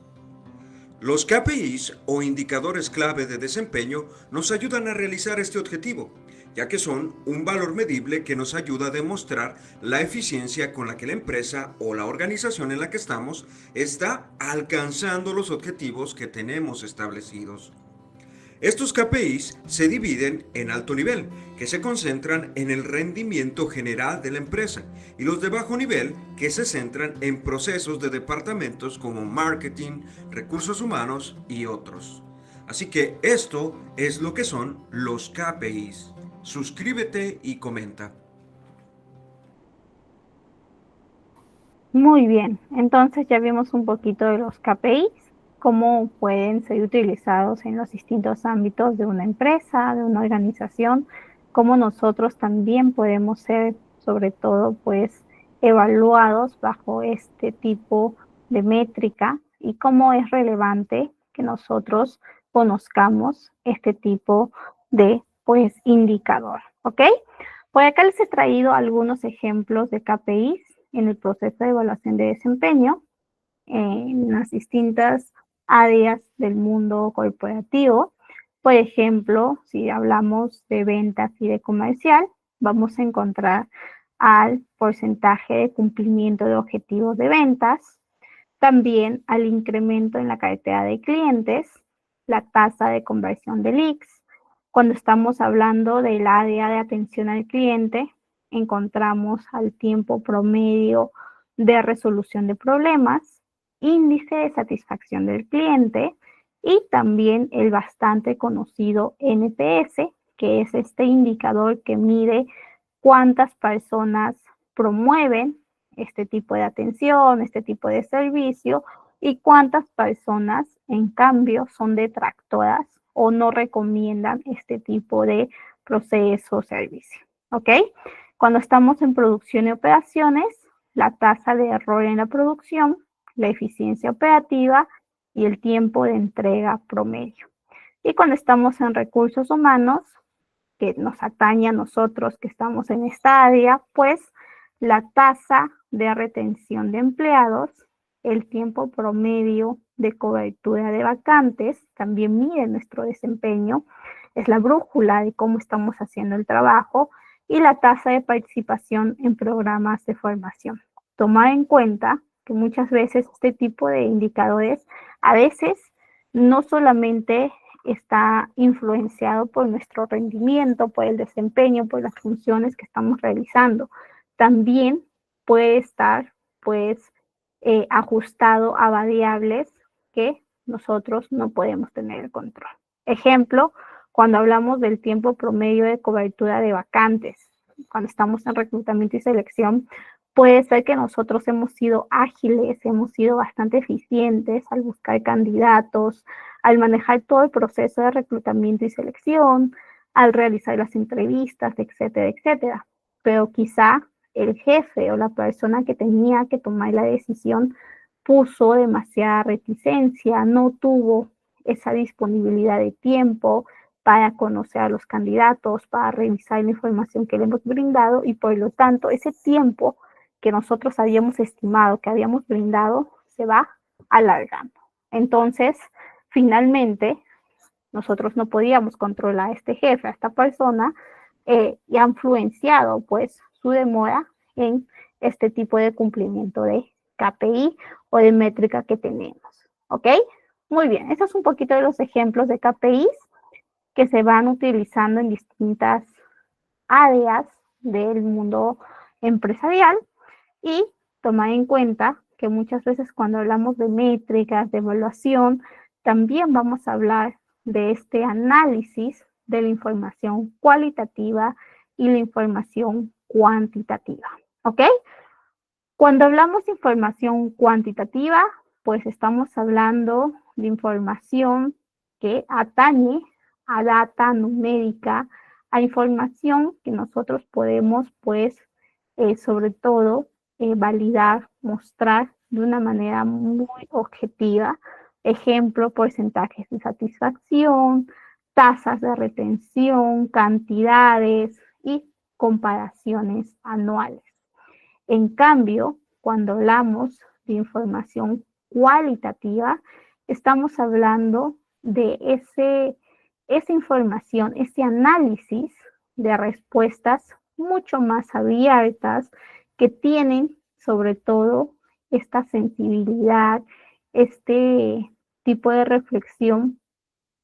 Los KPIs o indicadores clave de desempeño nos ayudan a realizar este objetivo, ya que son un valor medible que nos ayuda a demostrar la eficiencia con la que la empresa o la organización en la que estamos está alcanzando los objetivos que tenemos establecidos. Estos KPIs se dividen en alto nivel, que se concentran en el rendimiento general de la empresa, y los de bajo nivel, que se centran en procesos de departamentos como marketing, recursos humanos y otros. Así que esto es lo que son los KPIs. Suscríbete y comenta. Muy bien, entonces ya vimos un poquito de los KPIs, cómo pueden ser utilizados en los distintos ámbitos de una empresa, de una organización, cómo nosotros también podemos ser, sobre todo, pues, evaluados bajo este tipo de métrica y cómo es relevante que nosotros conozcamos este tipo de, pues, indicador, ¿ok? Por acá les he traído algunos ejemplos de KPIs en el proceso de evaluación de desempeño en las distintas áreas del mundo corporativo. Por ejemplo, si hablamos de ventas y de comercial, vamos a encontrar al porcentaje de cumplimiento de objetivos de ventas, también al incremento en la cartera de clientes, la tasa de conversión de leads. Cuando estamos hablando del área de atención al cliente, encontramos al tiempo promedio de resolución de problemas, índice de satisfacción del cliente y también el bastante conocido NPS, que es este indicador que mide cuántas personas promueven este tipo de atención, este tipo de servicio y cuántas personas en cambio son detractoras o no recomiendan este tipo de proceso o servicio. ¿Ok? Cuando estamos en producción y operaciones, la tasa de error en la producción, la eficiencia operativa y el tiempo de entrega promedio. Y cuando estamos en recursos humanos, que nos atañe a nosotros que estamos en esta área, pues la tasa de retención de empleados, el tiempo promedio de cobertura de vacantes, también mide nuestro desempeño, es la brújula de cómo estamos haciendo el trabajo, y la tasa de participación en programas de formación. Tomar en cuenta que muchas veces este tipo de indicadores a veces no solamente está influenciado por nuestro rendimiento, por el desempeño, por las funciones que estamos realizando. También puede estar, pues, ajustado a variables que nosotros no podemos tener el control. Ejemplo, cuando hablamos del tiempo promedio de cobertura de vacantes, cuando estamos en reclutamiento y selección, puede ser que nosotros hemos sido ágiles, hemos sido bastante eficientes al buscar candidatos, al manejar todo el proceso de reclutamiento y selección, al realizar las entrevistas, etcétera, etcétera. Pero quizá el jefe o la persona que tenía que tomar la decisión puso demasiada reticencia, no tuvo esa disponibilidad de tiempo para conocer a los candidatos, para revisar la información que le hemos brindado y por lo tanto ese tiempo que nosotros habíamos estimado, que habíamos brindado, se va alargando. Entonces, finalmente, nosotros no podíamos controlar a este jefe, a esta persona, y ha influenciado pues su demora en este tipo de cumplimiento de KPI o de métrica que tenemos. ¿Ok? Muy bien, esos son un poquito de los ejemplos de KPIs que se van utilizando en distintas áreas del mundo empresarial y tomar en cuenta que muchas veces cuando hablamos de métricas, de evaluación, también vamos a hablar de este análisis de la información cualitativa y la información cuantitativa. ¿Ok? Cuando hablamos de información cuantitativa, pues estamos hablando de información que atañe a data numérica, a información que nosotros podemos, pues, sobre todo, validar, mostrar de una manera muy objetiva. Ejemplo, porcentajes de satisfacción, tasas de retención, cantidades y comparaciones anuales. En cambio, cuando hablamos de información cualitativa, estamos hablando de esa información, ese análisis de respuestas mucho más abiertas que tienen sobre todo esta sensibilidad, este tipo de reflexión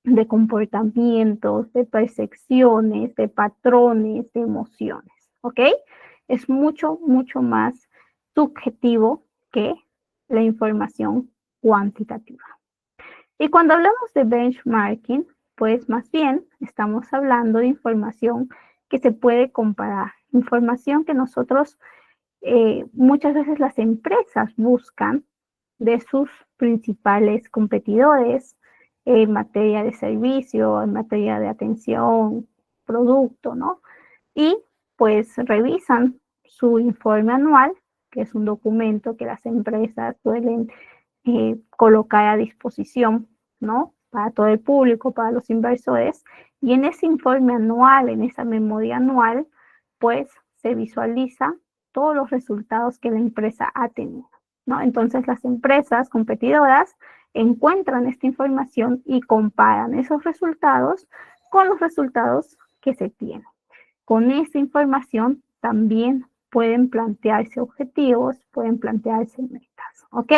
de comportamientos, de percepciones, de patrones, de emociones, ¿ok? Es mucho, mucho más subjetivo que la información cuantitativa. Y cuando hablamos de benchmarking, pues más bien estamos hablando de información que se puede comparar, información que nosotros muchas veces las empresas buscan de sus principales competidores en materia de servicio, en materia de atención, producto, ¿no? Y pues revisan su informe anual, que es un documento que las empresas suelen colocar a disposición, ¿no? Para todo el público, para los inversores. Y en ese informe anual, en esa memoria anual, pues se visualiza todos los resultados que la empresa ha tenido, ¿no? Entonces las empresas competidoras encuentran esta información y comparan esos resultados con los resultados que se tienen. Con esa información también pueden plantearse objetivos, pueden plantearse metas, ¿ok?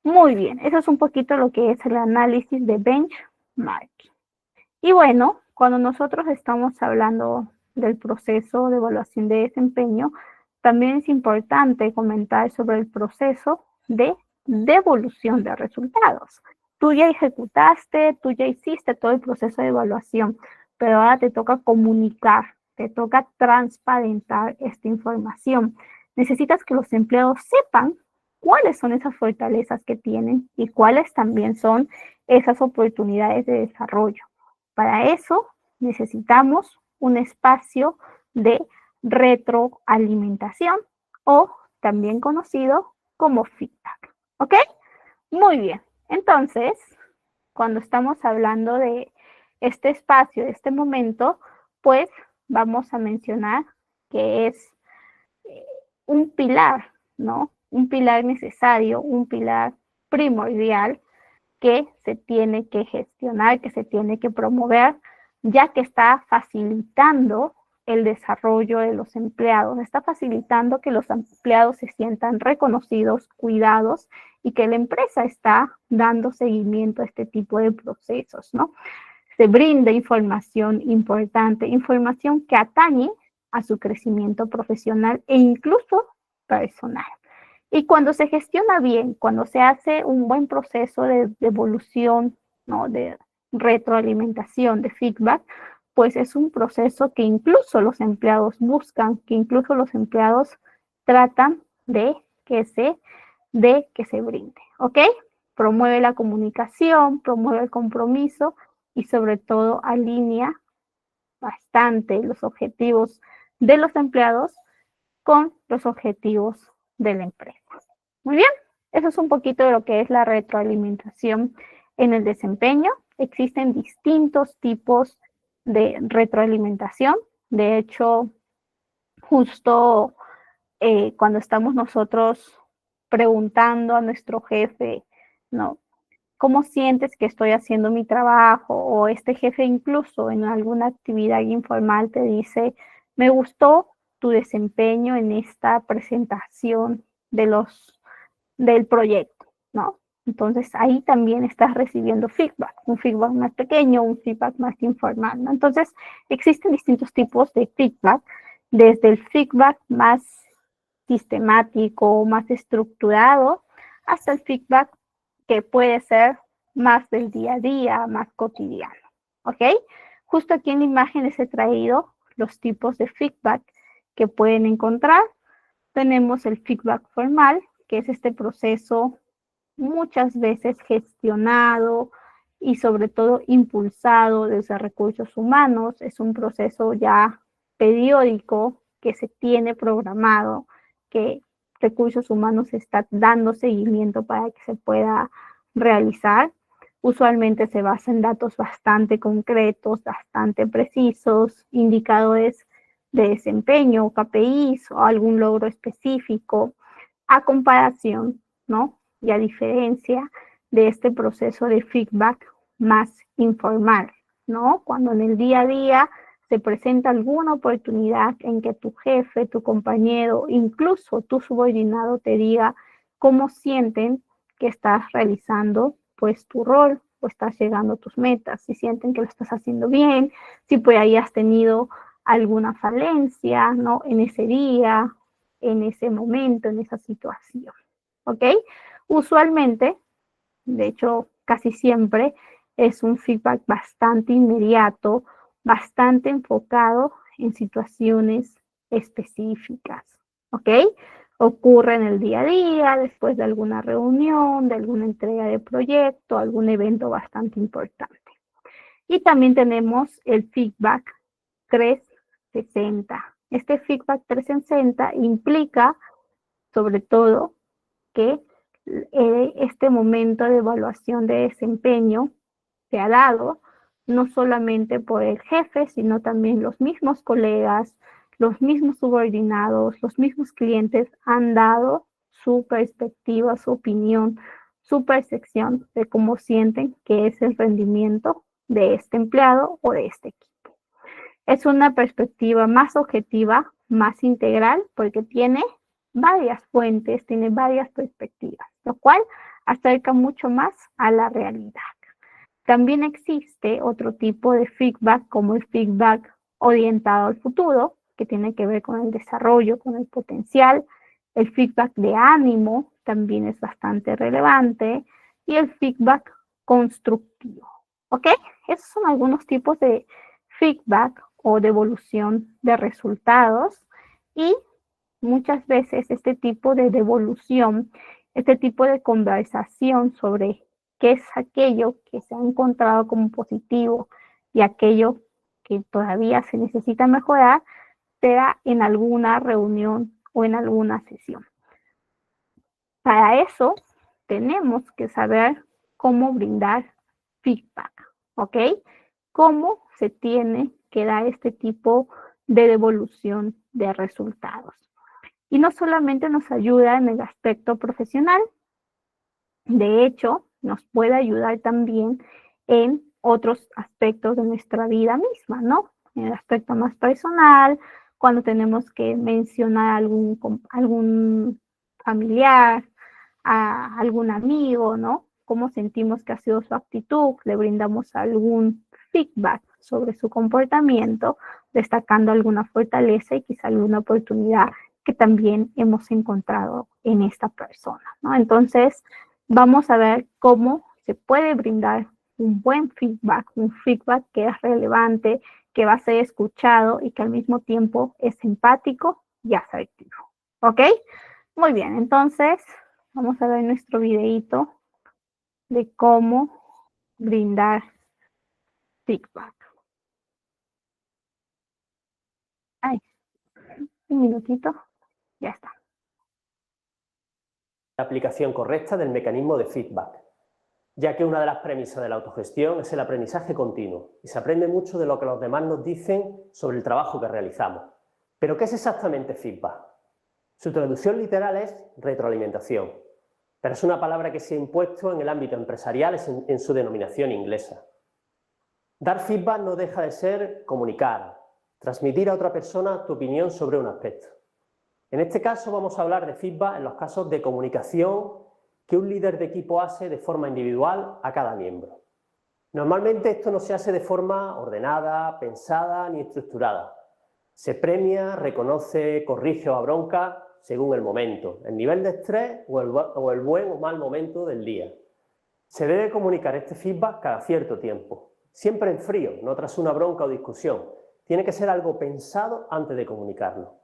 Muy bien, eso es un poquito lo que es el análisis de benchmarking. Y bueno, cuando nosotros estamos hablando del proceso de evaluación de desempeño, también es importante comentar sobre el proceso de devolución de resultados. Tú ya ejecutaste, tú ya hiciste todo el proceso de evaluación, pero ahora te toca comunicar, te toca transparentar esta información. Necesitas que los empleados sepan cuáles son esas fortalezas que tienen y cuáles también son esas oportunidades de desarrollo. Para eso necesitamos un espacio de retroalimentación o también conocido como feedback. ¿Ok? Muy bien. Entonces, cuando estamos hablando de este espacio, de este momento, pues vamos a mencionar que es un pilar, ¿no? Un pilar necesario, un pilar primordial que se tiene que gestionar, que se tiene que promover, ya que está facilitando el desarrollo de los empleados, está facilitando que los empleados se sientan reconocidos, cuidados y que la empresa está dando seguimiento a este tipo de procesos, ¿no? Se brinda información importante, información que atañe a su crecimiento profesional e incluso personal. Y cuando se gestiona bien, cuando se hace un buen proceso de evolución, ¿no? De retroalimentación, de feedback, pues es un proceso que incluso los empleados buscan, que incluso los empleados tratan de que se brinde, ¿ok? Promueve la comunicación, promueve el compromiso y sobre todo alinea bastante los objetivos de los empleados con los objetivos de la empresa. Muy bien, eso es un poquito de lo que es la retroalimentación en el desempeño. Existen distintos tipos de retroalimentación. De hecho, justo cuando estamos nosotros preguntando a nuestro jefe, ¿no? ¿Cómo sientes que estoy haciendo mi trabajo? O este jefe incluso en alguna actividad informal te dice, me gustó tu desempeño en esta presentación del proyecto, ¿no? Entonces ahí también estás recibiendo feedback, un feedback más pequeño, un feedback más informal, ¿no? Entonces existen distintos tipos de feedback, desde el feedback más sistemático, más estructurado, hasta el feedback que puede ser más del día a día, más cotidiano, ¿ok? Justo aquí en la imagen les he traído los tipos de feedback que pueden encontrar. Tenemos el feedback formal, que es este proceso muchas veces gestionado y sobre todo impulsado desde recursos humanos. Es un proceso ya periódico que se tiene programado, que recursos humanos está dando seguimiento para que se pueda realizar. Usualmente se basa en datos bastante concretos, bastante precisos, indicadores de desempeño, KPIs o algún logro específico, a comparación, ¿no? Y a diferencia de este proceso de feedback más informal, ¿no? Cuando en el día a día se presenta alguna oportunidad en que tu jefe, tu compañero, incluso tu subordinado te diga cómo sienten que estás realizando pues tu rol o estás llegando a tus metas, si sienten que lo estás haciendo bien, si por ahí has tenido alguna falencia, ¿no? En ese día, en ese momento, en esa situación, ¿ok? Usualmente, de hecho, casi siempre es un feedback bastante inmediato, bastante enfocado en situaciones específicas, ¿ok? Ocurre en el día a día, después de alguna reunión, de alguna entrega de proyecto, algún evento bastante importante. Y también tenemos el feedback 360. Este feedback 360 implica, sobre todo, que este momento de evaluación de desempeño se ha dado no solamente por el jefe, sino también los mismos colegas, los mismos subordinados, los mismos clientes han dado su perspectiva, su opinión, su percepción de cómo sienten que es el rendimiento de este empleado o de este equipo. Es una perspectiva más objetiva, más integral, porque tiene varias fuentes, tiene varias perspectivas, lo cual acerca mucho más a la realidad. También existe otro tipo de feedback, como el feedback orientado al futuro, que tiene que ver con el desarrollo, con el potencial. El feedback de ánimo también es bastante relevante. Y el feedback constructivo, ¿ok? Esos son algunos tipos de feedback o de evolución de resultados. Y muchas veces este tipo de devolución, este tipo de conversación sobre qué es aquello que se ha encontrado como positivo y aquello que todavía se necesita mejorar, sea en alguna reunión o en alguna sesión. Para eso tenemos que saber cómo brindar feedback, ¿ok? Cómo se tiene que dar este tipo de devolución de resultados. Y no solamente nos ayuda en el aspecto profesional, de hecho, nos puede ayudar también en otros aspectos de nuestra vida misma, ¿no? en el aspecto más personal, cuando tenemos que mencionar a algún familiar, a algún amigo, ¿no? Cómo sentimos que ha sido su actitud, le brindamos algún feedback sobre su comportamiento, destacando alguna fortaleza y quizá alguna oportunidad que también hemos encontrado en esta persona, ¿no? Entonces, vamos a ver cómo se puede brindar un buen feedback, un feedback que es relevante, que va a ser escuchado y que al mismo tiempo es empático y asertivo. ¿Ok? Muy bien, entonces vamos a ver nuestro videíto de cómo brindar feedback. Ay, un minutito, ya está. La aplicación correcta del mecanismo de feedback, ya que una de las premisas de la autogestión es el aprendizaje continuo y se aprende mucho de lo que los demás nos dicen sobre el trabajo que realizamos. ¿Pero qué es exactamente feedback? Su traducción literal es retroalimentación, pero es una palabra que se ha impuesto en el ámbito empresarial en su denominación inglesa. Dar feedback no deja de ser comunicar, transmitir a otra persona tu opinión sobre un aspecto. En este caso vamos a hablar de feedback en los casos de comunicación que un líder de equipo hace de forma individual a cada miembro. Normalmente esto no se hace de forma ordenada, pensada ni estructurada. Se premia, reconoce, corrige o abronca según el momento, el nivel de estrés o el buen o mal momento del día. Se debe comunicar este feedback cada cierto tiempo, siempre en frío, no tras una bronca o discusión. Tiene que ser algo pensado antes de comunicarlo.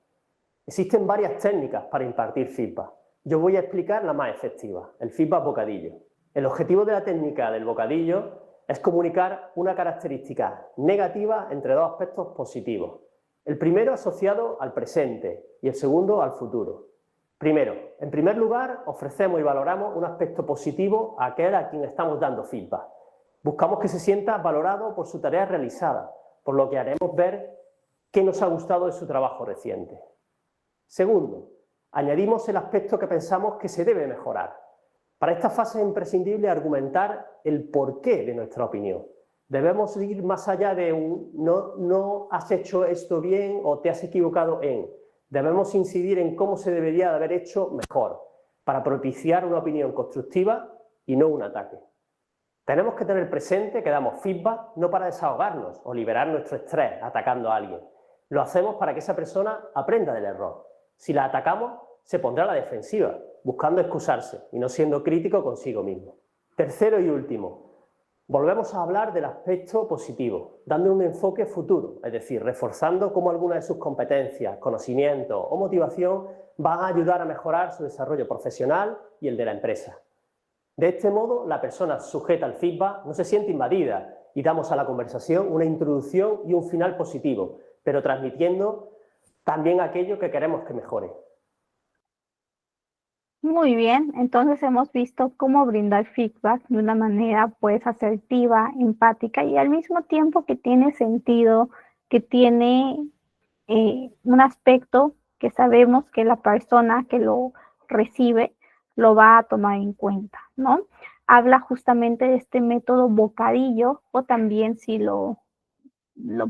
Existen varias técnicas para impartir feedback. Yo voy a explicar la más efectiva, el feedback bocadillo. El objetivo de la técnica del bocadillo es comunicar una característica negativa entre dos aspectos positivos. El primero asociado al presente y el segundo al futuro. Primero, en primer lugar, ofrecemos y valoramos un aspecto positivo a aquel a quien estamos dando feedback. Buscamos que se sienta valorado por su tarea realizada, por lo que haremos ver qué nos ha gustado de su trabajo reciente. Segundo, añadimos el aspecto que pensamos que se debe mejorar. Para esta fase es imprescindible argumentar el porqué de nuestra opinión. Debemos ir más allá de un no has hecho esto bien o te has equivocado en. Debemos incidir en cómo se debería de haber hecho mejor, para propiciar una opinión constructiva y no un ataque. Tenemos que tener presente que damos feedback no para desahogarnos o liberar nuestro estrés atacando a alguien. Lo hacemos para que esa persona aprenda del error. Si la atacamos, se pondrá a la defensiva, buscando excusarse y no siendo crítico consigo mismo. Tercero y último, volvemos a hablar del aspecto positivo, dando un enfoque futuro, es decir, reforzando cómo alguna de sus competencias, conocimientos o motivación va a ayudar a mejorar su desarrollo profesional y el de la empresa. De este modo, la persona sujeta al feedback no se siente invadida y damos a la conversación una introducción y un final positivo, pero transmitiendo también aquello que queremos que mejore. Muy bien, entonces hemos visto cómo brindar feedback de una manera pues asertiva, empática y al mismo tiempo que tiene sentido, que tiene un aspecto que sabemos que la persona que lo recibe lo va a tomar en cuenta, ¿no? Habla justamente de este método bocadillo o también si lo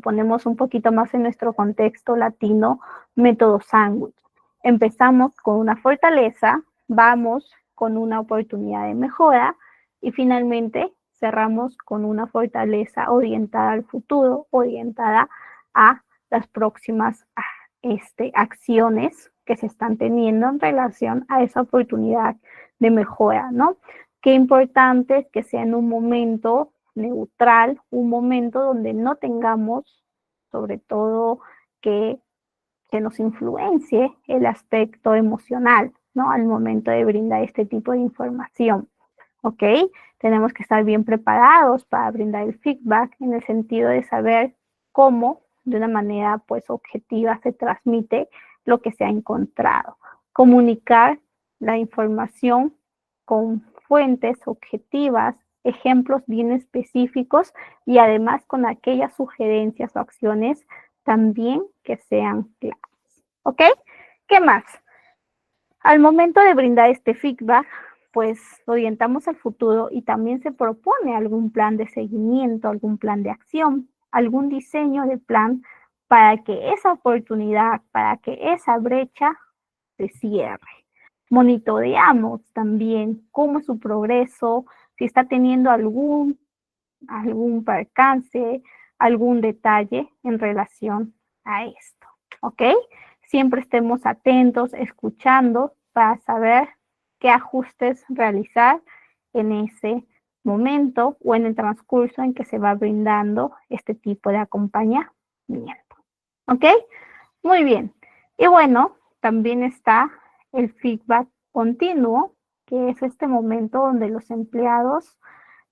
ponemos un poquito más en nuestro contexto latino, método sándwich. Empezamos con una fortaleza, vamos con una oportunidad de mejora y finalmente cerramos con una fortaleza orientada al futuro, orientada a las próximas acciones que se están teniendo en relación a esa oportunidad de mejora, ¿no? Qué importante es que sea en un momento neutral, un momento donde no tengamos, sobre todo, que nos influencie el aspecto emocional, ¿no? Al momento de brindar este tipo de información, ¿ok? Tenemos que estar bien preparados para brindar el feedback en el sentido de saber cómo, de una manera, pues, objetiva se transmite lo que se ha encontrado. Comunicar la información con fuentes objetivas, ejemplos bien específicos y además con aquellas sugerencias o acciones también que sean claras. ¿Ok? ¿Qué más? Al momento de brindar este feedback, pues orientamos al futuro y también se propone algún plan de seguimiento, algún plan de acción algún diseño de plan para que esa oportunidad, para que esa brecha se cierre. Monitoreamos también cómo es su progreso, si está teniendo algún percance, algún detalle en relación a esto, ¿ok? Siempre estemos atentos, escuchando para saber qué ajustes realizar en ese momento o en el transcurso en que se va brindando este tipo de acompañamiento, ¿ok? Muy bien. Y bueno, también está el feedback continuo, que es este momento donde los empleados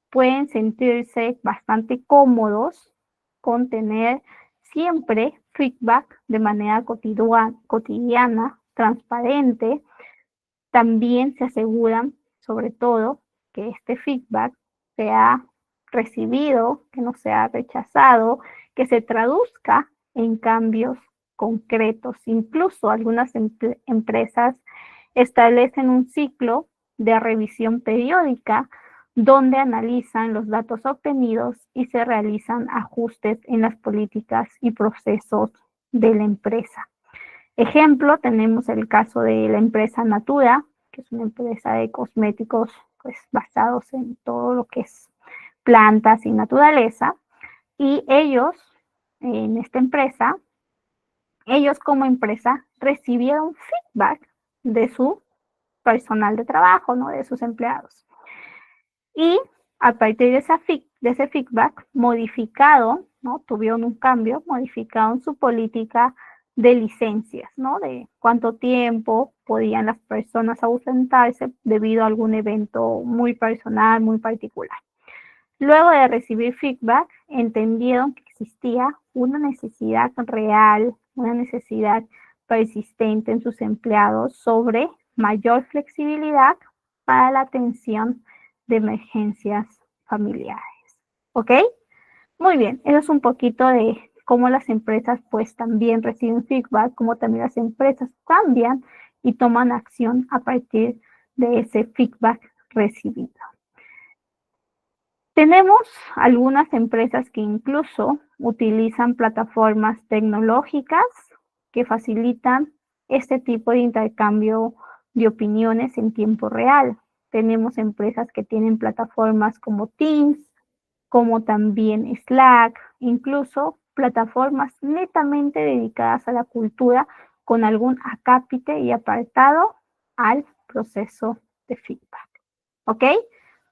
pueden sentirse bastante cómodos con tener siempre feedback de manera cotidiana, transparente. También se aseguran, sobre todo, que este feedback sea recibido, que no sea rechazado, que se traduzca en cambios concretos. Incluso algunas empresas establecen un ciclo de revisión periódica donde analizan los datos obtenidos y se realizan ajustes en las políticas y procesos de la empresa. Ejemplo, tenemos el caso de la empresa Natura, que es una empresa de cosméticos pues, basados en todo lo que es plantas y naturaleza. Y ellos, en esta empresa, ellos como empresa recibieron feedback de su personal de trabajo, ¿no? De sus empleados. Y a partir de ese feedback modificado, ¿no? Tuvieron un cambio, modificaron su política de licencias, ¿no? De cuánto tiempo podían las personas ausentarse debido a algún evento muy personal, muy particular. Luego de recibir feedback, entendieron que existía una necesidad real, una necesidad persistente en sus empleados sobre mayor flexibilidad para la atención de emergencias familiares. ¿Ok? Muy bien, eso es un poquito de cómo las empresas pues también reciben feedback, cómo también las empresas cambian y toman acción a partir de ese feedback recibido. Tenemos algunas empresas que incluso utilizan plataformas tecnológicas que facilitan este tipo de intercambio de opiniones en tiempo real. Tenemos empresas que tienen plataformas como Teams, como también Slack, incluso plataformas netamente dedicadas a la cultura con algún acápite y apartado al proceso de feedback. ¿Ok?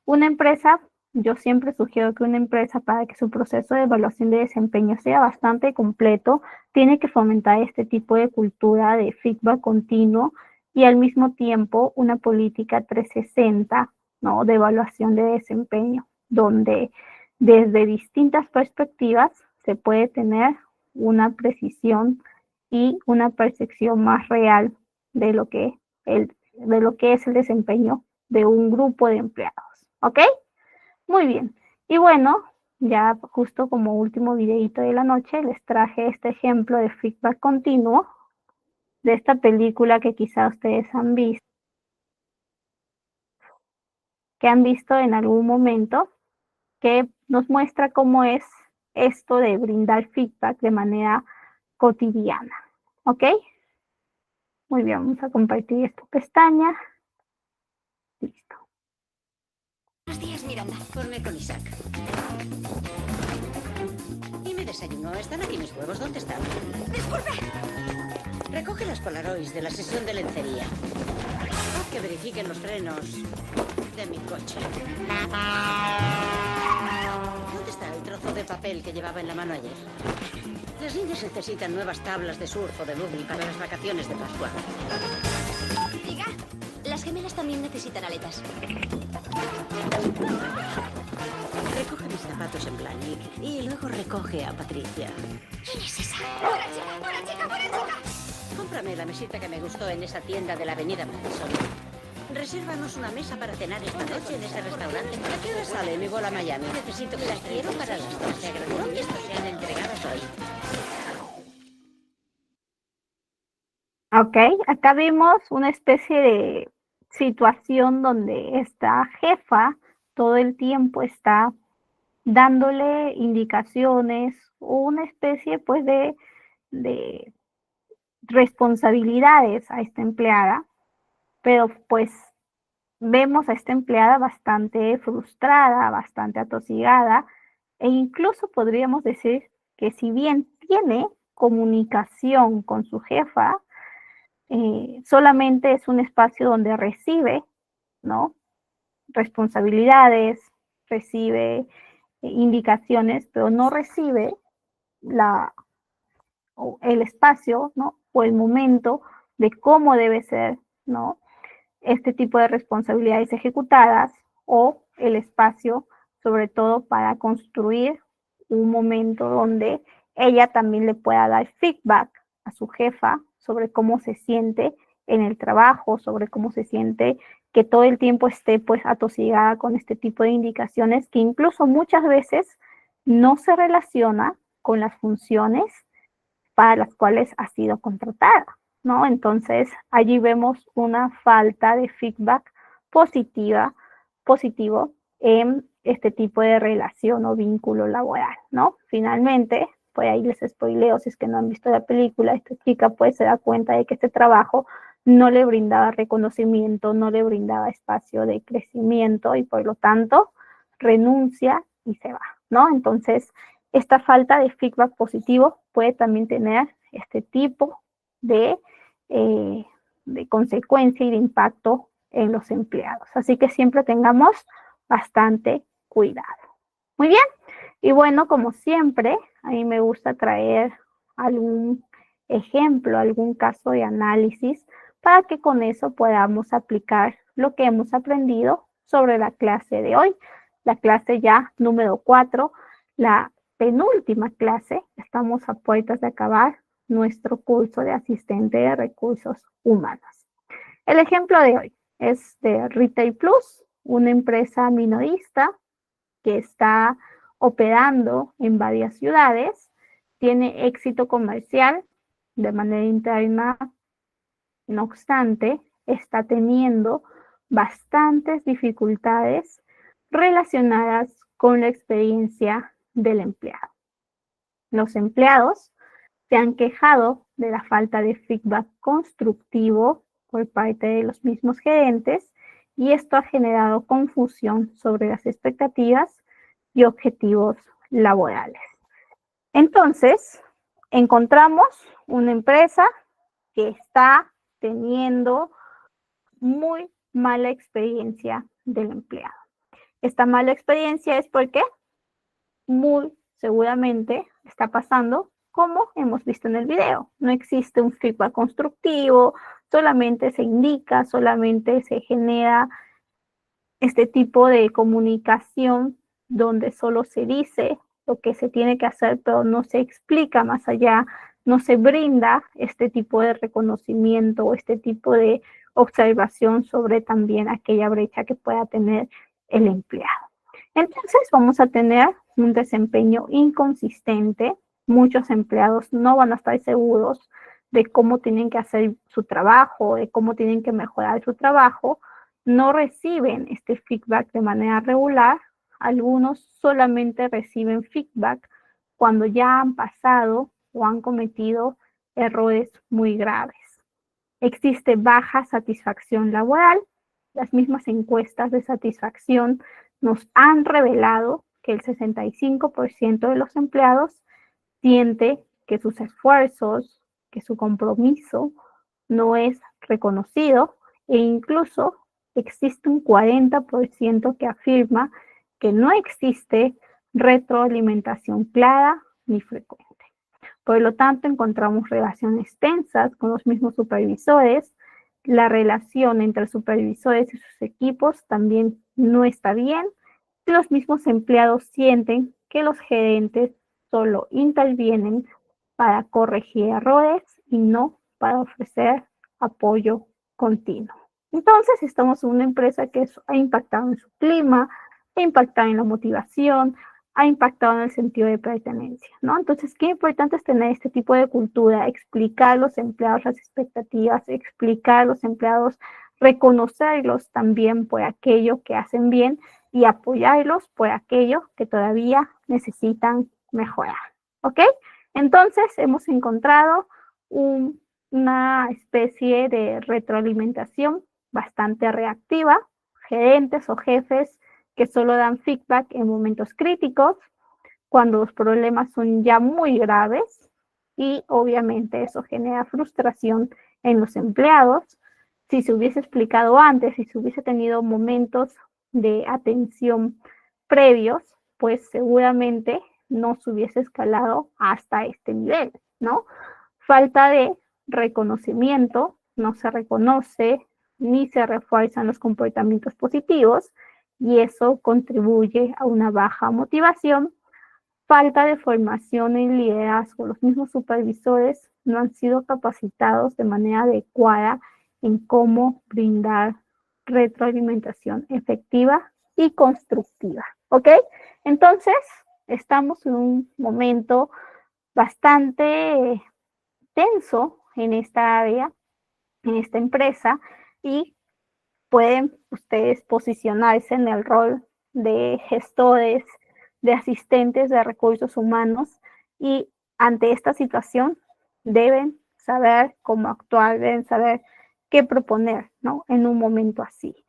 Una empresa, yo siempre sugiero que una empresa, para que su proceso de evaluación de desempeño sea bastante completo, tiene que fomentar este tipo de cultura de feedback continuo y al mismo tiempo una política 360, ¿no? De evaluación de desempeño, donde desde distintas perspectivas se puede tener una precisión y una percepción más real de lo que es el desempeño de un grupo de empleados. ¿Ok? Muy bien. Y bueno, ya justo como último videito de la noche, les traje este ejemplo de feedback continuo de esta película que quizá ustedes han visto, en algún momento, que nos muestra cómo es esto de brindar feedback de manera cotidiana. ¿Ok? Muy bien, vamos a compartir esta pestaña. Listo. Buenos días, Miranda. Ponme con Isaac. Y mi desayuno. ¿Están aquí mis huevos? ¿Dónde están? ¡Disculpe! Recoge las Polaroids de la sesión de lencería. Haz que verifiquen los frenos de mi coche. ¿Dónde está el trozo de papel que llevaba en la mano ayer? Las niñas necesitan nuevas tablas de surf o de buggy para las vacaciones de Pascua. Diga, las gemelas también necesitan aletas. Recoge mis zapatos en Blahnik y luego recoge a Patricia. ¿Quién es esa? ¡Buena chica, buena chica, buena chica! Cómprame la mesita que me gustó en esa tienda de la avenida Madison. Resérvanos una mesa para cenar esta noche en ese restaurante. ¿A qué hora sale mi bola a Miami? Necesito que las quiero para las 12. Agradecimientos sean entregadas hoy. Ok, acá vemos una especie de situación donde esta jefa todo el tiempo está dándole indicaciones o una especie pues de responsabilidades a esta empleada, pero pues vemos a esta empleada bastante frustrada, bastante atosigada, e incluso podríamos decir que si bien tiene comunicación con su jefa, solamente es un espacio donde recibe, ¿no?, responsabilidades, recibe indicaciones, pero no recibe el espacio, ¿no?, o el momento de cómo debe ser, ¿no?, este tipo de responsabilidades ejecutadas, o el espacio, sobre todo, para construir un momento donde ella también le pueda dar feedback a su jefa sobre cómo se siente en el trabajo, sobre cómo se siente que todo el tiempo esté pues atosigada con este tipo de indicaciones que incluso muchas veces no se relaciona con las funciones para las cuales ha sido contratada, ¿no? Entonces, allí vemos una falta de feedback positivo en este tipo de relación o vínculo laboral, ¿no? Finalmente, pues ahí les spoileo, si es que no han visto la película, esta chica pues se da cuenta de que este trabajo no le brindaba reconocimiento, no le brindaba espacio de crecimiento y por lo tanto renuncia y se va, ¿no? Entonces, esta falta de feedback positivo puede también tener este tipo de consecuencia y de impacto en los empleados. Así que siempre tengamos bastante cuidado. Muy bien. Y bueno, como siempre, a mí me gusta traer algún ejemplo, algún caso de análisis para que con eso podamos aplicar lo que hemos aprendido sobre la clase de hoy. La clase ya número 4, la penúltima clase. Estamos a puertas de acabar nuestro curso de asistente de recursos humanos. El ejemplo de hoy es de Retail Plus, una empresa minorista que está operando en varias ciudades, tiene éxito comercial de manera interna, no obstante, está teniendo bastantes dificultades relacionadas con la experiencia del empleado. Los empleados se han quejado de la falta de feedback constructivo por parte de los mismos gerentes y esto ha generado confusión sobre las expectativas y objetivos laborales. Entonces, encontramos una empresa que está teniendo muy mala experiencia del empleado. Esta mala experiencia es porque muy seguramente está pasando como hemos visto en el video. No existe un feedback constructivo, solamente se indica, solamente se genera este tipo de comunicación donde solo se dice lo que se tiene que hacer, pero no se explica más allá, no se brinda este tipo de reconocimiento o este tipo de observación sobre también aquella brecha que pueda tener el empleado. Entonces vamos a tener un desempeño inconsistente. Muchos empleados no van a estar seguros de cómo tienen que hacer su trabajo, de cómo tienen que mejorar su trabajo, no reciben este feedback de manera regular. Algunos solamente reciben feedback cuando ya han pasado o han cometido errores muy graves. Existe baja satisfacción laboral. Las mismas encuestas de satisfacción nos han revelado que el 65% de los empleados siente que sus esfuerzos, que su compromiso no es reconocido e incluso existe un 40% que afirma que no existe retroalimentación clara ni frecuente. Por lo tanto, encontramos relaciones tensas con los mismos supervisores. La relación entre supervisores y sus equipos también no está bien. Los mismos empleados sienten que los gerentes solo intervienen para corregir errores y no para ofrecer apoyo continuo. Entonces, estamos en una empresa que ha impactado en su clima, ha impactado en la motivación, ha impactado en el sentido de pertenencia, ¿no? Entonces, qué importante es tener este tipo de cultura, explicar a los empleados las expectativas, explicar a los empleados, reconocerlos también por aquello que hacen bien y apoyarlos por aquello que todavía necesitan mejorar. ¿Ok? Entonces, hemos encontrado una especie de retroalimentación bastante reactiva, gerentes o jefes que solo dan feedback en momentos críticos, cuando los problemas son ya muy graves, y obviamente eso genera frustración en los empleados. Si se hubiese explicado antes, si se hubiese tenido momentos de atención previos, pues seguramente no se hubiese escalado hasta este nivel, ¿no? Falta de reconocimiento, no se reconoce ni se refuerzan los comportamientos positivos, y eso contribuye a una baja motivación. Falta de formación en liderazgo. Los mismos supervisores no han sido capacitados de manera adecuada en cómo brindar retroalimentación efectiva y constructiva. ¿Ok? Entonces, estamos en un momento bastante tenso en esta área, en esta empresa, y pueden ustedes posicionarse en el rol de gestores, de asistentes de recursos humanos, y ante esta situación deben saber cómo actuar, deben saber qué proponer, ¿no? En un momento así.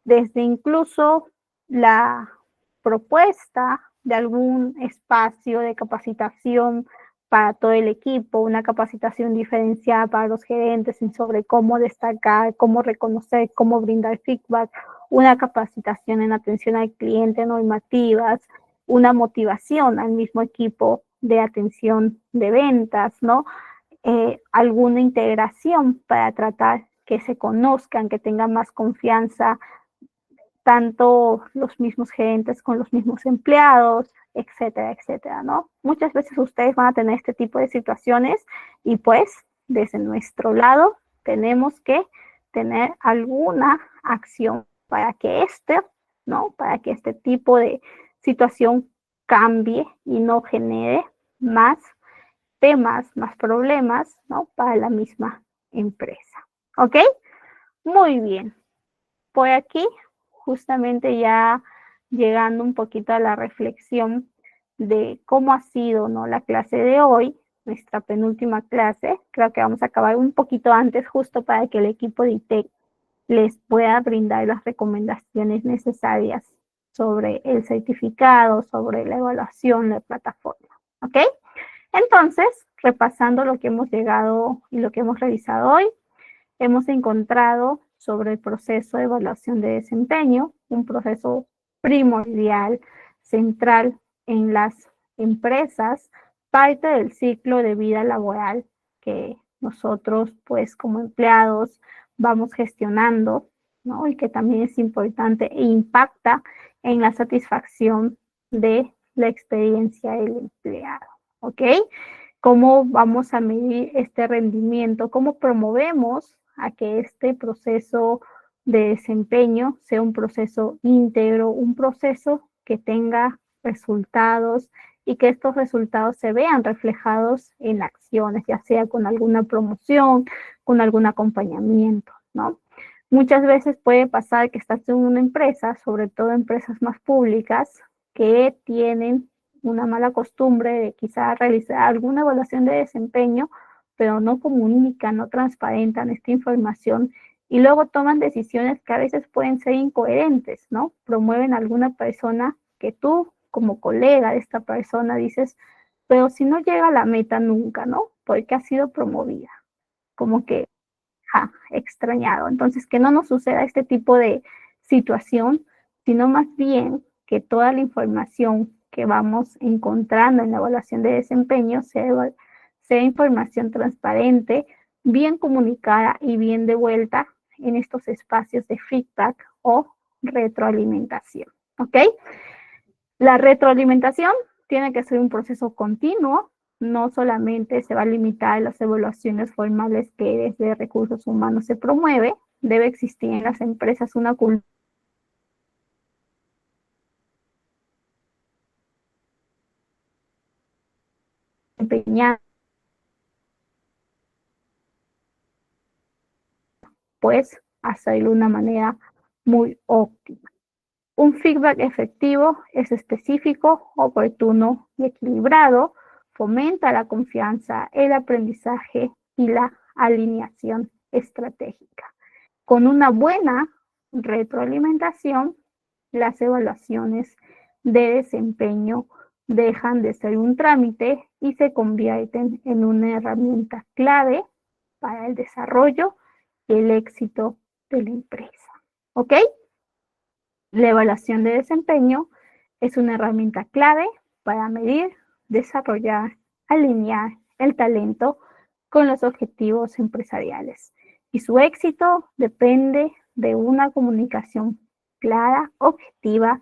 Desde incluso la propuesta de algún espacio de capacitación para todo el equipo, una capacitación diferenciada para los gerentes sobre cómo destacar, cómo reconocer, cómo brindar feedback, una capacitación en atención al cliente, normativas, una motivación al mismo equipo de atención de ventas, ¿no? Alguna integración para tratar que se conozcan, que tengan más confianza tanto los mismos gerentes con los mismos empleados, etcétera, etcétera, ¿no? Muchas veces ustedes van a tener este tipo de situaciones, y pues desde nuestro lado tenemos que tener alguna acción para que ¿no? Para que este tipo de situación cambie y no genere más temas, más problemas, ¿no? Para la misma empresa. ¿Ok? Muy bien. Por aquí, justamente ya llegando un poquito a la reflexión de cómo ha sido, ¿no?, la clase de hoy, nuestra penúltima clase. Creo que vamos a acabar un poquito antes, justo para que el equipo de ITEC les pueda brindar las recomendaciones necesarias sobre el certificado, sobre la evaluación de plataforma. ¿Ok? Entonces, repasando lo que hemos llegado y lo que hemos revisado hoy, hemos encontrado sobre el proceso de evaluación de desempeño, un proceso primordial, central en las empresas, parte del ciclo de vida laboral que nosotros, pues, como empleados vamos gestionando, ¿no? Y que también es importante e impacta en la satisfacción de la experiencia del empleado, ¿ok? ¿Cómo vamos a medir este rendimiento? ¿Cómo promovemos a que este proceso de desempeño sea un proceso íntegro, un proceso que tenga resultados y que estos resultados se vean reflejados en acciones, ya sea con alguna promoción, con algún acompañamiento, ¿no? Muchas veces puede pasar que estás en una empresa, sobre todo empresas más públicas, que tienen una mala costumbre de quizá realizar alguna evaluación de desempeño, pero no comunican, no transparentan esta información, y luego toman decisiones que a veces pueden ser incoherentes, ¿no? Promueven a alguna persona que tú, como colega de esta persona, dices, pero si no llega a la meta nunca, ¿no? Porque ha sido promovida. Como que, extrañado. Entonces, que no nos suceda este tipo de situación, sino más bien que toda la información que vamos encontrando en la evaluación de desempeño sea información transparente, bien comunicada y bien devuelta en estos espacios de feedback o retroalimentación. ¿Ok? La retroalimentación tiene que ser un proceso continuo, no solamente se va a limitar a las evaluaciones formales que desde recursos humanos se promueve. Debe existir en las empresas una cultura empeñada, pues hacerlo de una manera muy óptima. Un feedback efectivo es específico, oportuno y equilibrado, fomenta la confianza, el aprendizaje y la alineación estratégica. Con una buena retroalimentación, las evaluaciones de desempeño dejan de ser un trámite y se convierten en una herramienta clave para el desarrollo y el éxito de la empresa. ¿Ok? La evaluación de desempeño es una herramienta clave para medir, desarrollar, alinear el talento con los objetivos empresariales. Y su éxito depende de una comunicación clara, objetiva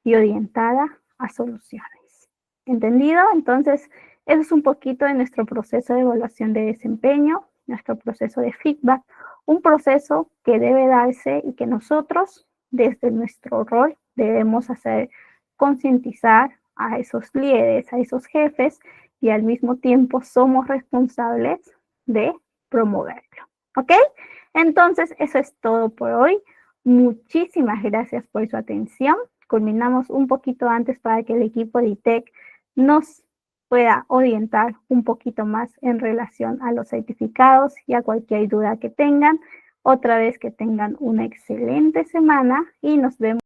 y orientada a soluciones. ¿Entendido? Entonces, eso es un poquito de nuestro proceso de evaluación de desempeño, nuestro proceso de feedback, un proceso que debe darse y que nosotros, desde nuestro rol, debemos hacer concientizar a esos líderes, a esos jefes, y al mismo tiempo somos responsables de promoverlo. ¿Ok? Entonces, eso es todo por hoy. Muchísimas gracias por su atención. Culminamos un poquito antes para que el equipo de ITEC nos pueda orientar un poquito más en relación a los certificados y a cualquier duda que tengan. Otra vez que tengan una excelente semana y nos vemos.